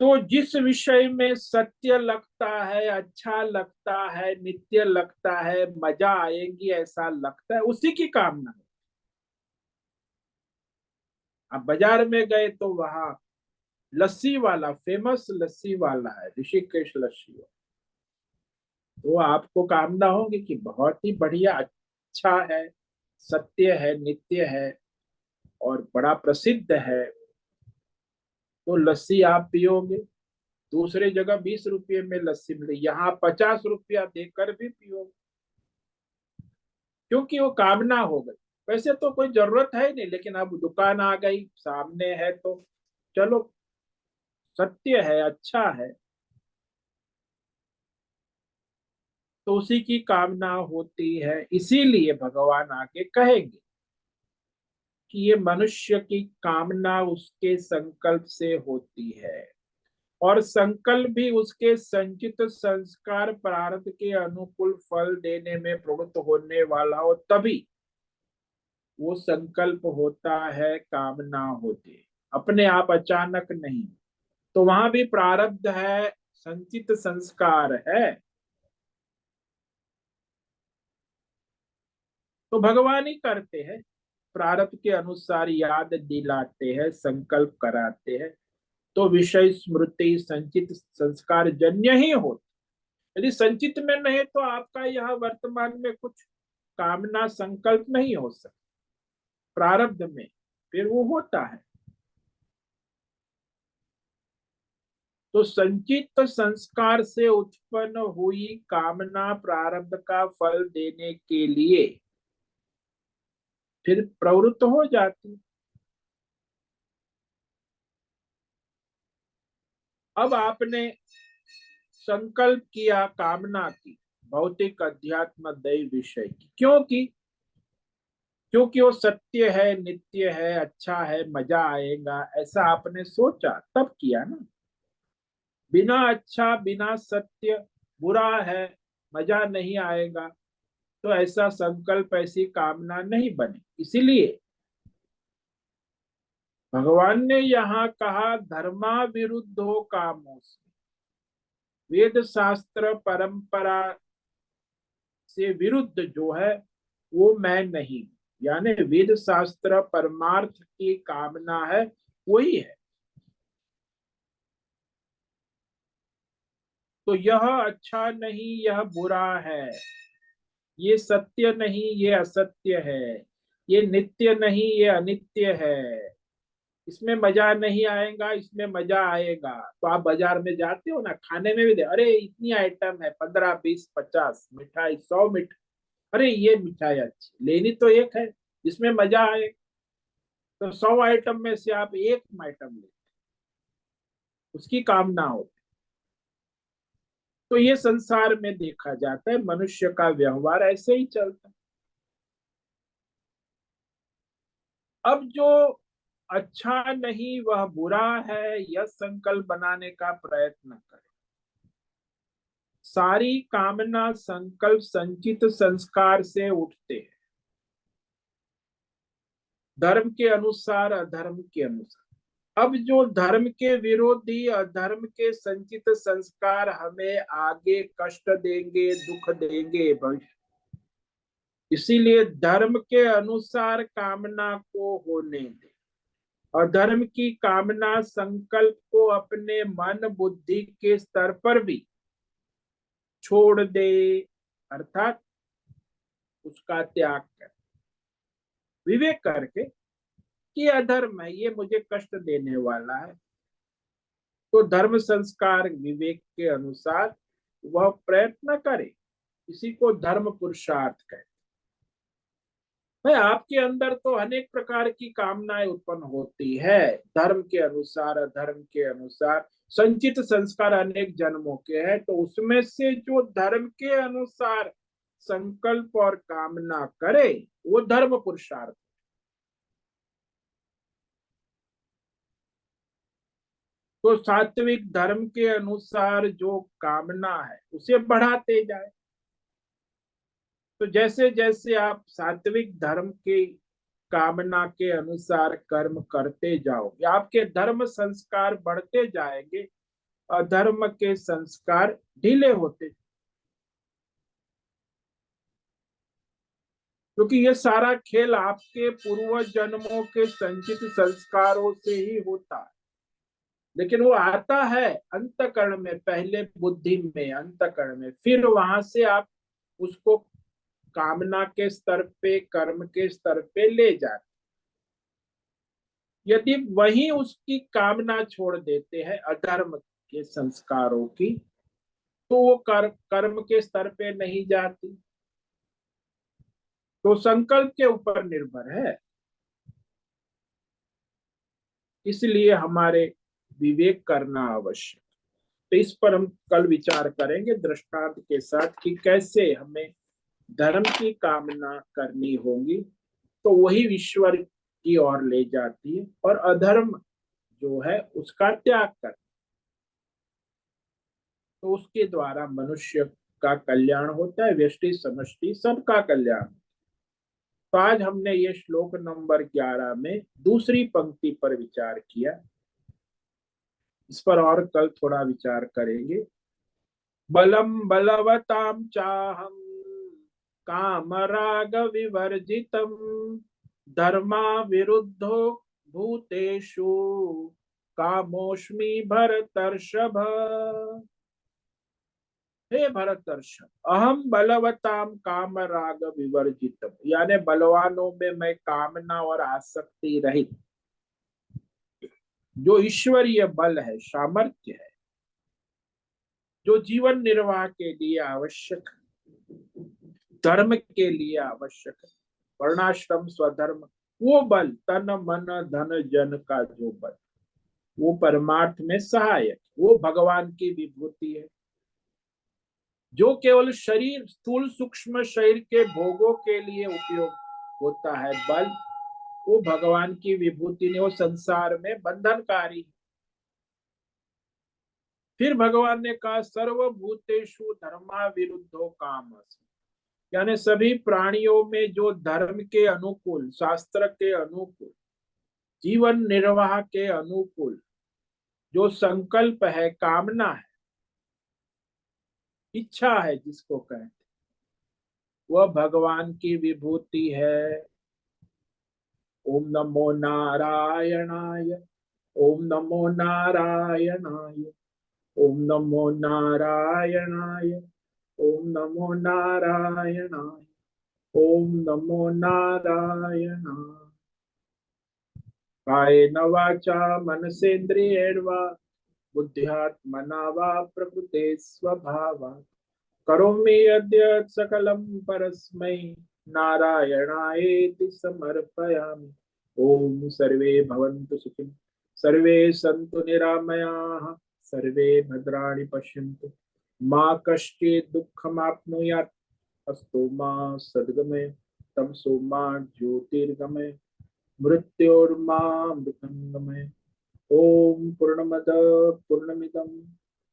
तो जिस विषय में सत्य लगता है, अच्छा लगता है, नित्य लगता है, मजा आएगी ऐसा लगता है, उसी की कामना है। अब बाजार में गए तो वहां लस्सी वाला, फेमस लस्सी वाला है, ऋषिकेश लस्सी वाला, तो आपको कामना होगी कि बहुत ही बढ़िया, अच्छा है, सत्य है, नित्य है और बड़ा प्रसिद्ध है, तो लस्सी आप पियोगे। दूसरे जगह 20 रुपये में लस्सी मिले, यहाँ 50 रुपया देकर भी पियोगे, क्योंकि वो कामना हो गई। वैसे तो कोई जरूरत है नहीं, लेकिन अब दुकान आ गई, सामने है तो चलो, सत्य है, अच्छा है, तो उसी की कामना होती है। इसीलिए भगवान आगे कहेंगे कि ये मनुष्य की कामना उसके संकल्प से होती है, और संकल्प भी उसके संचित संस्कार प्रारब्ध के अनुकूल फल देने में प्रवृत्त होने वाला हो, तभी वो संकल्प होता है, कामना होती है, अपने आप अचानक नहीं। तो वहां भी प्रारब्ध है, संचित संस्कार है, तो भगवान ही करते हैं, प्रारब्ध के अनुसार याद दिलाते हैं, संकल्प कराते हैं। तो विषय स्मृति संचित संस्कार जन्य ही होते। यदि संचित में नहीं तो आपका यह वर्तमान में कुछ कामना संकल्प नहीं हो सकता, प्रारब्ध में फिर वो होता है। तो संचित संस्कार से उत्पन्न हुई कामना प्रारब्ध का फल देने के लिए फिर प्रवृत्त हो जाती। अब आपने संकल्प किया, कामना की, भौतिक अध्यात्म दैव विषय की, क्योंकि वो सत्य है, नित्य है, अच्छा है, मजा आएगा, ऐसा आपने सोचा तब किया ना। बिना अच्छा, बिना सत्य, बुरा है, मजा नहीं आएगा, तो ऐसा संकल्प, ऐसी कामना नहीं बने। इसीलिए भगवान ने यहाँ कहा, धर्मा विरुद्धो कामो से, वेद शास्त्र परंपरा से विरुद्ध जो है वो मैं नहीं, यानी वेद शास्त्र परमार्थ की कामना है, वही है। तो यह अच्छा नहीं, यह बुरा है, ये सत्य नहीं, ये असत्य है, ये नित्य नहीं, ये अनित्य है, इसमें मजा नहीं आएगा, इसमें मजा आएगा। तो आप बाजार में जाते हो ना, खाने में भी दे, अरे इतनी आइटम है, 15 20 50 मिठाई, 100 मिठाई, अरे ये मिठाई अच्छी, लेनी तो एक है जिसमें मजा आए। तो 100 आइटम में से आप एक आइटम ले, उसकी कामना हो। तो ये संसार में देखा जाता है, मनुष्य का व्यवहार ऐसे ही चलता है। अब जो अच्छा नहीं वह बुरा है, यह संकल्प बनाने का प्रयत्न करें। सारी कामना संकल्प संचित संस्कार से उठते हैं, धर्म के अनुसार अधर्म के अनुसार। अब जो धर्म के विरोधी अधर्म के संचित संस्कार हमें आगे कष्ट देंगे, दुख देंगे भविष्य, इसीलिए धर्म के अनुसार कामना को होने दे। और धर्म की कामना संकल्प को अपने मन बुद्धि के स्तर पर भी छोड़ दे, अर्थात उसका त्याग कर, विवेक करके कि अधर्म है, ये मुझे कष्ट देने वाला है। तो धर्म संस्कार विवेक के अनुसार वह प्रयत्न करे, इसी को धर्म पुरुषार्थ कहते। भाई आपके अंदर तो अनेक प्रकार की कामनाएं उत्पन्न होती है, धर्म के अनुसार अधर्म के अनुसार, संचित संस्कार अनेक जन्मों के हैं। तो उसमें से जो धर्म के अनुसार संकल्प और कामना करे वो धर्म पुरुषार्थ। तो सात्विक धर्म के अनुसार जो कामना है उसे बढ़ाते जाए। तो जैसे जैसे आप सात्विक धर्म की कामना के अनुसार कर्म करते जाओगे, आपके धर्म संस्कार बढ़ते जाएंगे, अधर्म के संस्कार ढीले होते। क्योंकि ये सारा खेल आपके पूर्व जन्मों के संचित संस्कारों से ही होता है। लेकिन वो आता है अंतकरण में, पहले बुद्धि में, अंतकरण में, फिर वहां से आप उसको कामना के स्तर पे, कर्म के स्तर पे ले जाते। यदि वही उसकी कामना छोड़ देते हैं अधर्म के संस्कारों की, तो वो कर्म के स्तर पे नहीं जाती। तो संकल्प के ऊपर निर्भर है। इसलिए हमारे विवेक करना आवश्यक। तो इस पर हम कल विचार करेंगे दृष्टांत के साथ कि कैसे हमें धर्म की कामना करनी होगी, तो वही ईश्वर की ओर ले जाती है, और अधर्म जो है उसका त्याग कर, तो उसके द्वारा मनुष्य का कल्याण होता है, व्यष्टि समष्टि सबका कल्याण। तो आज हमने ये श्लोक नंबर 11 में दूसरी पंक्ति पर विचार किया। इस पर और कल थोड़ा विचार करेंगे। बलम बलवताम चाहम काम राग विवर्जितम धर्मा विरुद्धो भूतेषु कामोष्मि भरतर्षभ। हे भरतर्षभ, अहम बलवताम काम राग विवर्जितम, यानी बलवानों में मैं कामना और आसक्ति रहित, जो ईश्वरीय बल है, सामर्थ्य है, जो जीवन निर्वाह के लिए आवश्यक, धर्म के लिए आवश्यक है, वर्णाश्रम स्वधर्म, वो बल, तन मन धन जन का जो बल, वो परमार्थ में सहायक, वो भगवान की विभूति है। जो केवल शरीर, स्थूल सूक्ष्म शरीर के भोगों के लिए उपयोग होता है बल, वो भगवान की विभूति ने, वो संसार में बंधनकारी। फिर भगवान ने कहा सर्वभूतेषु धर्मा विरुद्धो काम, यानी सभी प्राणियों में जो धर्म के अनुकूल, शास्त्र के अनुकूल, जीवन निर्वाह के अनुकूल जो संकल्प है, कामना है, इच्छा है जिसको कहते, वह भगवान की विभूति है। ओम नमो नारायणाय, ओम नमो नारायणाय, ओम नमो नारायणाय, ओम नमो नारायणाय, ओम नमो नारायणाय। कायेन वाचा मनसेन्द्रियैर्वा बुद्ध्यात्मना वा प्रकृते स्वभावात् करोमि यद्यत् सकलं परस्मै नारायणायेति समर्पयामि। ओम सर्वे भवन्तु सुखिनः, सर्वे सन्तु निरामयाः, सर्वे भद्राणि पश्यन्तु, मा कश्चित् दुःखमाप्नुयात्, अस्तु मा सद्गमय, तमसो मा ज्योतिर्गमय, मृत्योर्मामृतङ्गमय। ओम पूर्णमद पूर्णमिदं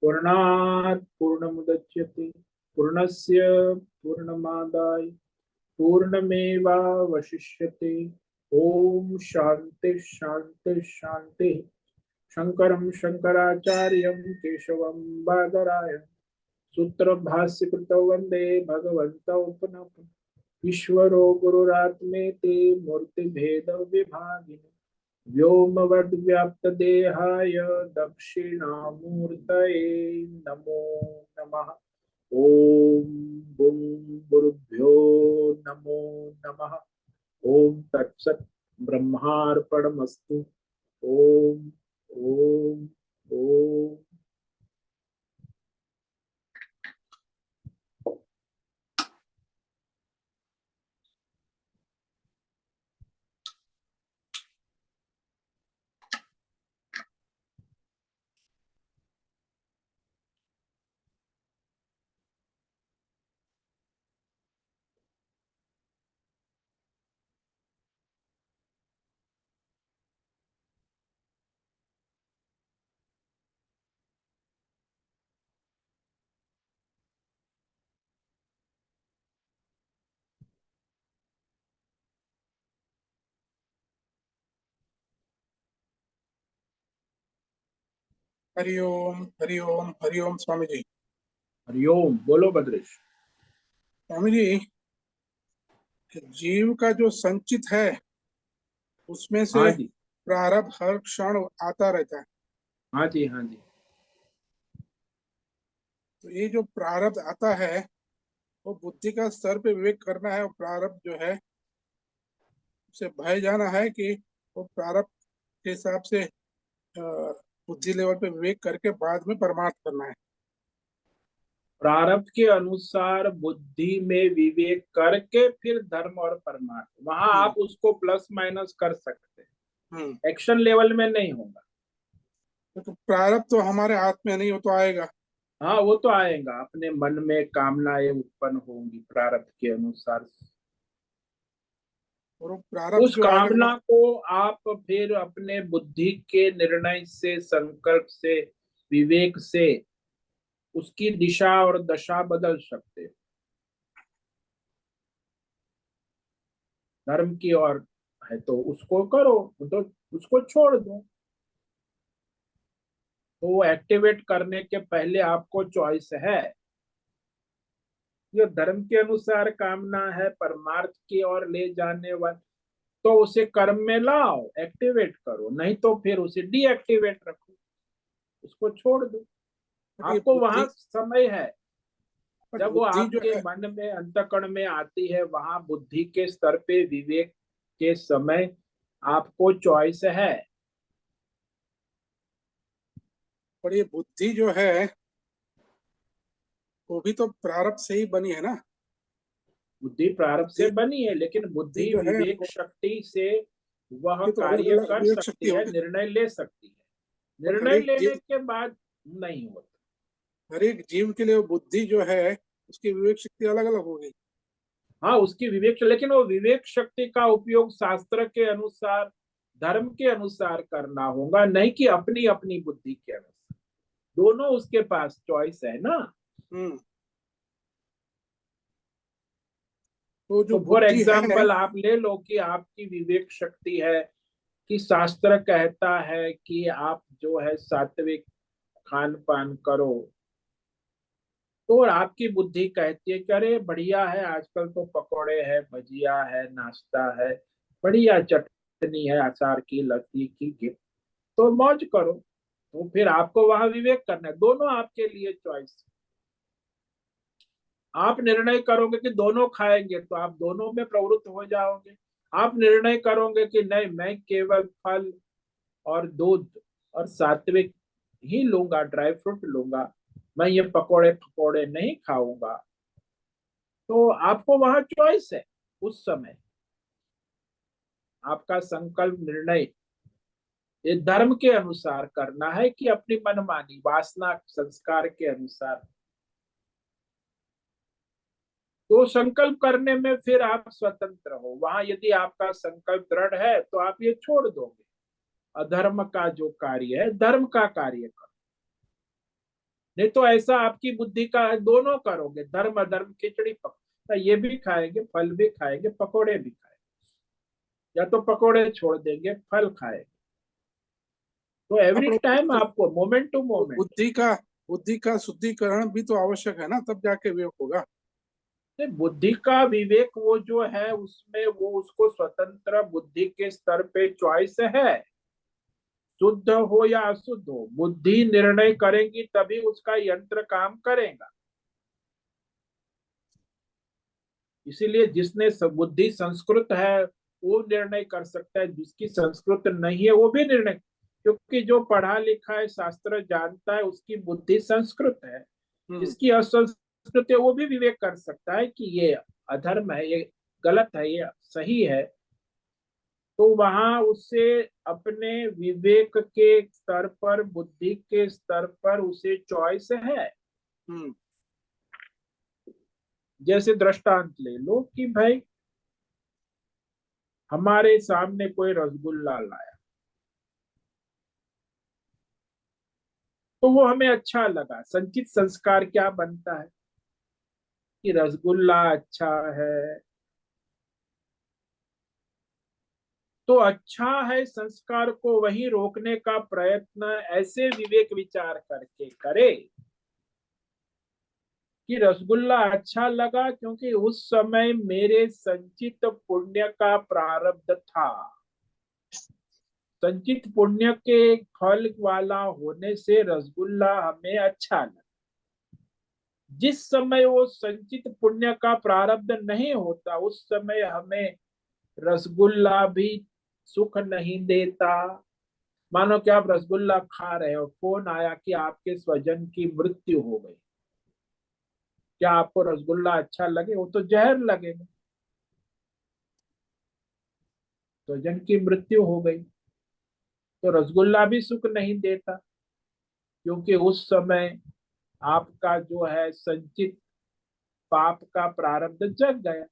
पूर्णात् पूर्णमुदच्यते पूर्णस्य पूर्णमादाय पूर्णमेवावशिष्यते। ओम शांति शांति शांति। शंकरं शंकराचार्यं केशवं बादरायणं सूत्र भाष्य कृतौ वंदे भगवन्तौ पुनः पुनः। ईश्वरो गुरुरात्मेति मूर्तिभेद विभागिने व्योमवद्व्याप्तदेहाय दक्षिणामूर्तये नमो नमः। ओम बुं गुरुभ्यो नमो नमः। ओम तत्सत् ब्रह्मार्पणमस्तु। ओम ओम ओम। हरिओम हरिओम हरिओम स्वामी जी। हरिओम। बोलो भद्रेश। स्वामी जी, जीव का जो संचित है उसमें से हाँ जी, प्रारब्ध हर क्षण आता रहता है। हाँ जी, हाँ जी। तो ये जो प्रारब्ध आता है वो बुद्धि का स्तर पे विवेक करना है, और प्रारब्ध जो है उसे भय जाना है कि वो प्रारब्ध के हिसाब से बुद्धि लेवल पे विवेक करके बाद में परमार्थ करना है। प्रारब्ध के अनुसार बुद्धि में विवेक करके फिर धर्म और परमार्थ, वहां आप उसको प्लस माइनस कर सकते हैं, एक्शन लेवल में नहीं होगा। तो प्रारब्ध तो हमारे हाथ में नहीं, हो तो आएगा। हाँ, वो तो आएगा, अपने मन में कामनाएं उत्पन्न होंगी प्रारब्ध के अनुसार। और वो प्रारब्ध उस जो आगे कामना को आप फिर अपने बुद्धि के निर्णय से, संकल्प से, विवेक से उसकी दिशा और दशा बदल सकते हो। धर्म की ओर है तो उसको करो, तो उसको छोड़ दो। तो वो एक्टिवेट करने के पहले आपको चॉइस है। ये धर्म के अनुसार कामना है, परमार्थ की ओर ले जाने वाली, तो उसे कर्म में लाओ, एक्टिवेट करो, नहीं तो फिर उसे डीएक्टिवेट रखो, उसको छोड़ दो। ये आपको वहां बुद्धि, समय है, पर जब वो बुद्धि जो आपके है, मन में, अंतःकरण में आती है, वहां बुद्धि के स्तर पे विवेक के समय आपको चॉइस है। पर ये बुद्धि जो है वो भी तो प्रारब्ध से ही बनी है ना। बुद्धि प्रारब्ध से बुद्धि बनी है, लेकिन बुद्धि बुद्धि जो है विवेक शक्ति से वह ये तो अलग कार्य अलग कर विवेक शक्ति सकती है, होगी। निर्णय ले सकती है। पर निर्णय लेने के बाद नहीं होता। हर एक जीव के लिए वो बुद्धि जो है उसकी विवेक शक्ति अलग अलग होगी। हाँ, उसकी विवेक, लेकिन वो विवेक शक्ति का उपयोग शास्त्र के अनुसार, धर्म के अनुसार करना होगा, नहीं कि अपनी अपनी बुद्धि के अनुसार। दोनों उसके पास चॉइस है ना। हम्म। तो जो तो फॉर बुद्धि है, एग्जाम्पल आप ले लो कि आपकी विवेक शक्ति है कि शास्त्र कहता है कि आप जो है सात्विक खान पान करो, तो और आपकी बुद्धि कहती है कि अरे बढ़िया है, आजकल तो पकोड़े है, भजिया है, नाश्ता है, बढ़िया चटनी है, अचार की, लस्सी की, तो मौज करो। तो फिर आपको वहां विवेक करना है, दोनों आपके लिए चॉइस। आप निर्णय करोगे कि दोनों खाएंगे तो आप दोनों में प्रवृत्त हो जाओगे। आप निर्णय करोगे कि नहीं, मैं केवल फल और दूध और सात्विक ही लूंगा, ड्राई फ्रूट लूंगा, मैं ये पकोड़े पकोड़े नहीं खाऊंगा, तो आपको वहां चॉइस है। उस समय आपका संकल्प निर्णय ये धर्म के अनुसार करना है कि अपनी मनमानी वासना संस्कार के अनुसार। तो संकल्प करने में फिर आप स्वतंत्र हो। वहां यदि आपका संकल्प दृढ़ है तो आप ये छोड़ दोगे, अधर्म का जो कार्य है धर्म का कार्य करो। नहीं तो ऐसा आपकी बुद्धि का है, दोनों करोगे, धर्म अधर्म, खिचड़ी पक, ये भी खाएंगे फल भी खाएंगे पकोड़े भी खाएंगे, या तो पकोड़े छोड़ देंगे फल खाएंगे। तो एवरी टाइम आपको मोमेंट टू मोमेंट बुद्धि का शुद्धिकरण भी तो आवश्यक है ना, तब जाके विवेक होगा। बुद्धि का विवेक वो जो है उसमें वो उसको स्वतंत्र बुद्धि के स्तर पे चॉइस है, शुद्ध हो या अशुद्ध हो, बुद्धि निर्णय करेंगी तभी उसका यंत्र काम करेगा। इसीलिए जिसने बुद्धि संस्कृत है वो निर्णय कर सकता है, जिसकी संस्कृत नहीं है वो भी निर्णय, क्योंकि जो पढ़ा लिखा है शास्त्र जानता है उसकी बुद्धि संस्कृत है। जिसकी असंस्कृत है वो भी विवेक कर सकता है कि ये अधर्म है, ये गलत है, ये सही है। तो वहां उससे अपने विवेक के स्तर पर, बुद्धि के स्तर पर उसे चॉइस है। जैसे दृष्टांत ले लो कि भाई हमारे सामने कोई रसगुल्ला लाया, तो वो हमें अच्छा लगा, संचित संस्कार क्या बनता है कि रसगुल्ला अच्छा है, तो अच्छा है संस्कार को वही रोकने का प्रयत्न ऐसे विवेक विचार करके करे कि रसगुल्ला अच्छा लगा क्योंकि उस समय मेरे संचित पुण्य का प्रारब्ध था, संचित पुण्य के फल वाला होने से रसगुल्ला हमें अच्छा लगा। जिस समय वो संचित पुण्य का प्रारब्ध नहीं होता उस समय हमें रसगुल्ला भी सुख नहीं देता। मानो कि आप रसगुल्ला खा रहे हो, फोन आया कि आपके स्वजन की मृत्यु हो गई, क्या आपको रसगुल्ला अच्छा लगे? वो तो जहर लगेगा। स्वजन की मृत्यु हो गई तो रसगुल्ला भी सुख नहीं देता, क्योंकि उस समय आपका जो है संचित पाप का प्रारब्ध जग गया।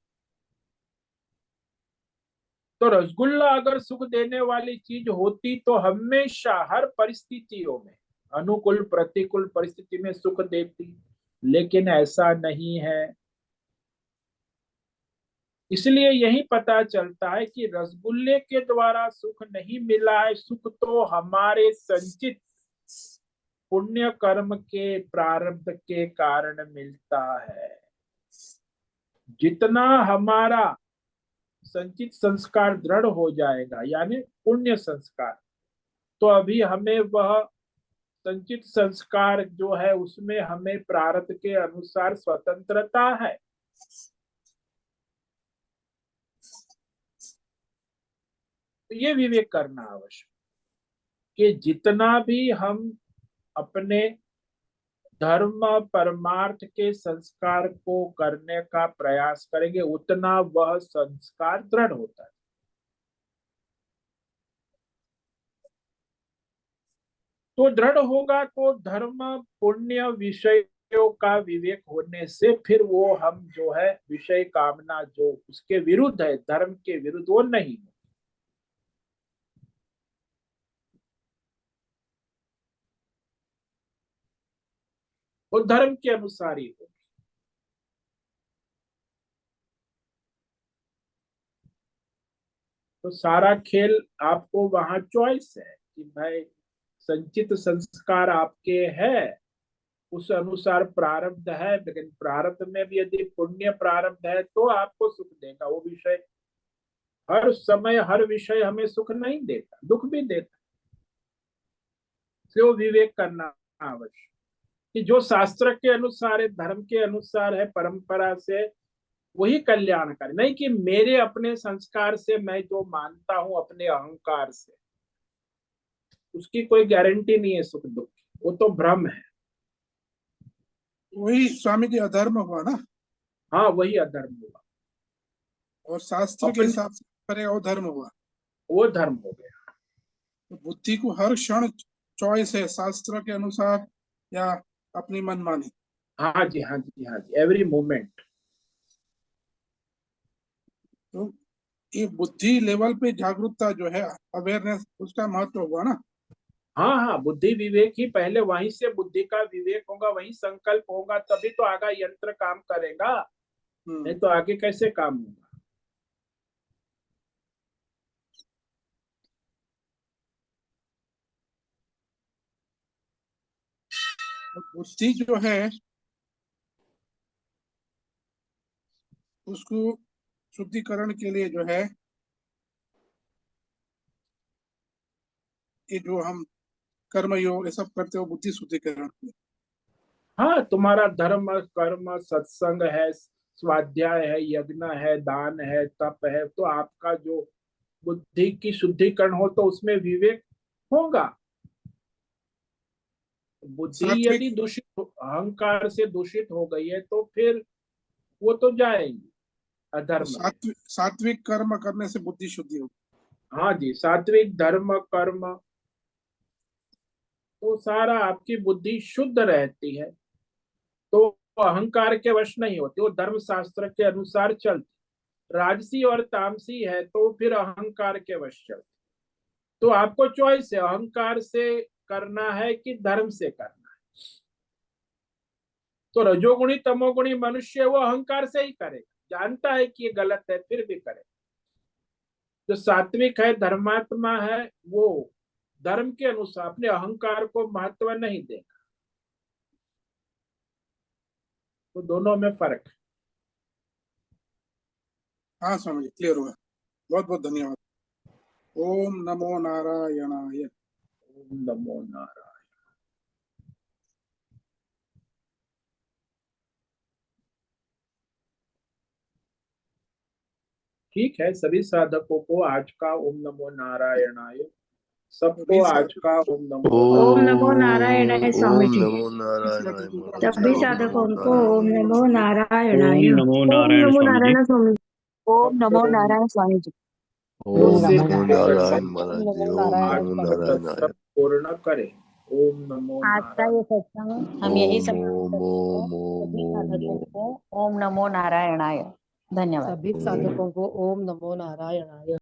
तो रसगुल्ला अगर सुख देने वाली चीज होती तो हमेशा हर परिस्थितियों में, अनुकूल प्रतिकूल परिस्थिति में सुख देती, लेकिन ऐसा नहीं है। इसलिए यही पता चलता है कि रसगुल्ले के द्वारा सुख नहीं मिला है, सुख तो हमारे संचित पुण्य कर्म के प्रारब्ध के कारण मिलता है। जितना हमारा संचित संस्कार दृढ़ हो जाएगा, यानी पुण्य संस्कार, तो अभी हमें वह संचित संस्कार जो है उसमें हमें प्रारब्ध के अनुसार स्वतंत्रता है। तो ये विवेक करना आवश्यक कि जितना भी हम अपने धर्म परमार्थ के संस्कार को करने का प्रयास करेंगे उतना वह संस्कार दृढ़ होता है। तो दृढ़ होगा तो धर्म पुण्य विषयों का विवेक होने से फिर वो हम जो है विषय कामना जो उसके विरुद्ध है, धर्म के विरुद्ध, वो नहीं। वो धर्म के अनुसार ही हो। तो सारा खेल आपको वहां चॉइस है कि भाई संचित संस्कार आपके है, उस अनुसार प्रारब्ध है, लेकिन प्रारब्ध में भी यदि पुण्य प्रारब्ध है तो आपको सुख देगा वो विषय। हर समय हर विषय हमें सुख नहीं देता, दुख भी देता। इसलिए वो विवेक करना आवश्यक कि जो शास्त्र के अनुसार है, धर्म के अनुसार है, परंपरा से वही कल्याणकारी, नहीं कि मेरे अपने संस्कार से मैं जो मानता हूं अपने अहंकार से, उसकी कोई गारंटी नहीं है सुख दुख की, वो तो भ्रम है। वही स्वामी जी अधर्म हुआ ना, हाँ वही अधर्म हुआ, और शास्त्र के अपन हिसाब से करेगा वो धर्म हुआ। वो धर्म हो गया। तो बुद्धि को हर क्षण चॉइस है, शास्त्र के अनुसार या अपनी मनमानी। हाँ जी, हाँ जी, हाँ जी, एवरी मोमेंट। तो ये बुद्धि लेवल पे जागरूकता जो है, अवेयरनेस, उसका महत्व हुआ ना। हाँ हाँ, बुद्धि विवेक ही पहले, वहीं से बुद्धि का विवेक होगा, वहीं संकल्प होगा, तभी तो आगे यंत्र काम करेगा, नहीं तो आगे कैसे काम होगा। और बुद्धि जो है उसको शुद्धिकरण के लिए जो है, ये जो हम कर्म योग ये सब करते हो बुद्धि शुद्धिकरण के लिए। हाँ, तुम्हारा धर्म कर्म सत्संग है, स्वाध्याय है, यज्ञ है, दान है, तप है, तो आपका जो बुद्धि की शुद्धिकरण हो तो उसमें विवेक होगा। बुद्धि यदि सात्विक अहंकार से दूषित हो गई है तो फिर वो तो जाएगी अधर्म में। सात्विक कर्म करने से बुद्धि शुद्धि होगी। हाँ जी, सात्विक धर्म कर्म, तो सारा आपकी बुद्धि शुद्ध रहती है, तो अहंकार के वश नहीं होती, वो धर्म शास्त्र के अनुसार चलती। राजसी और तामसी है तो फिर अहंकार के वश चलती। तो आपको चॉइस है, अहंकार से करना है कि धर्म से करना है। तो रजोगुणी तमोगुणी मनुष्य वो अहंकार से ही करेगा, जानता है कि ये गलत है फिर भी करे। जो सात्विक है, धर्मात्मा है, वो धर्म के अनुसार अपने अहंकार को महत्व नहीं देगा। तो दोनों में फर्क है। हाँ स्वामी जी, क्लियर हुआ। बहुत बहुत धन्यवाद। ओम नमो नारायणाय। ओम नमो नारायण। ठीक है, सभी साधकों को आज का ओम नमो नारायणाय, सबको सभी आज साधक का ओम नमो ओम नमो नारायणाय स्वामी ओम जी। नमो सभी नारायणाय साधकों को आज सभी का ओम नमो साधकों को ओम नारायण। नमो नारायणाय। ओम नमो ओम नारायण नमो स्वामी जी। नारायण स्वामी जी। ओम नमो ओम नारायण स्वामी जी। जो ओम से नमो लेकर नारायण सब महाराज जी। नमो ओम नारायण आज नमो का स्वामी। नारायणाय। सत्संग पूर्ण करे। ओम नमो आज का नारायण। ये सत्संग हम यही ओम समाप्त ओम करते हैं। ओम ओम सभी ओम साधकों ओम। को ओम नमो नारायणाय। धन्यवाद। सभी साधकों को ओम नमो नारायणाय।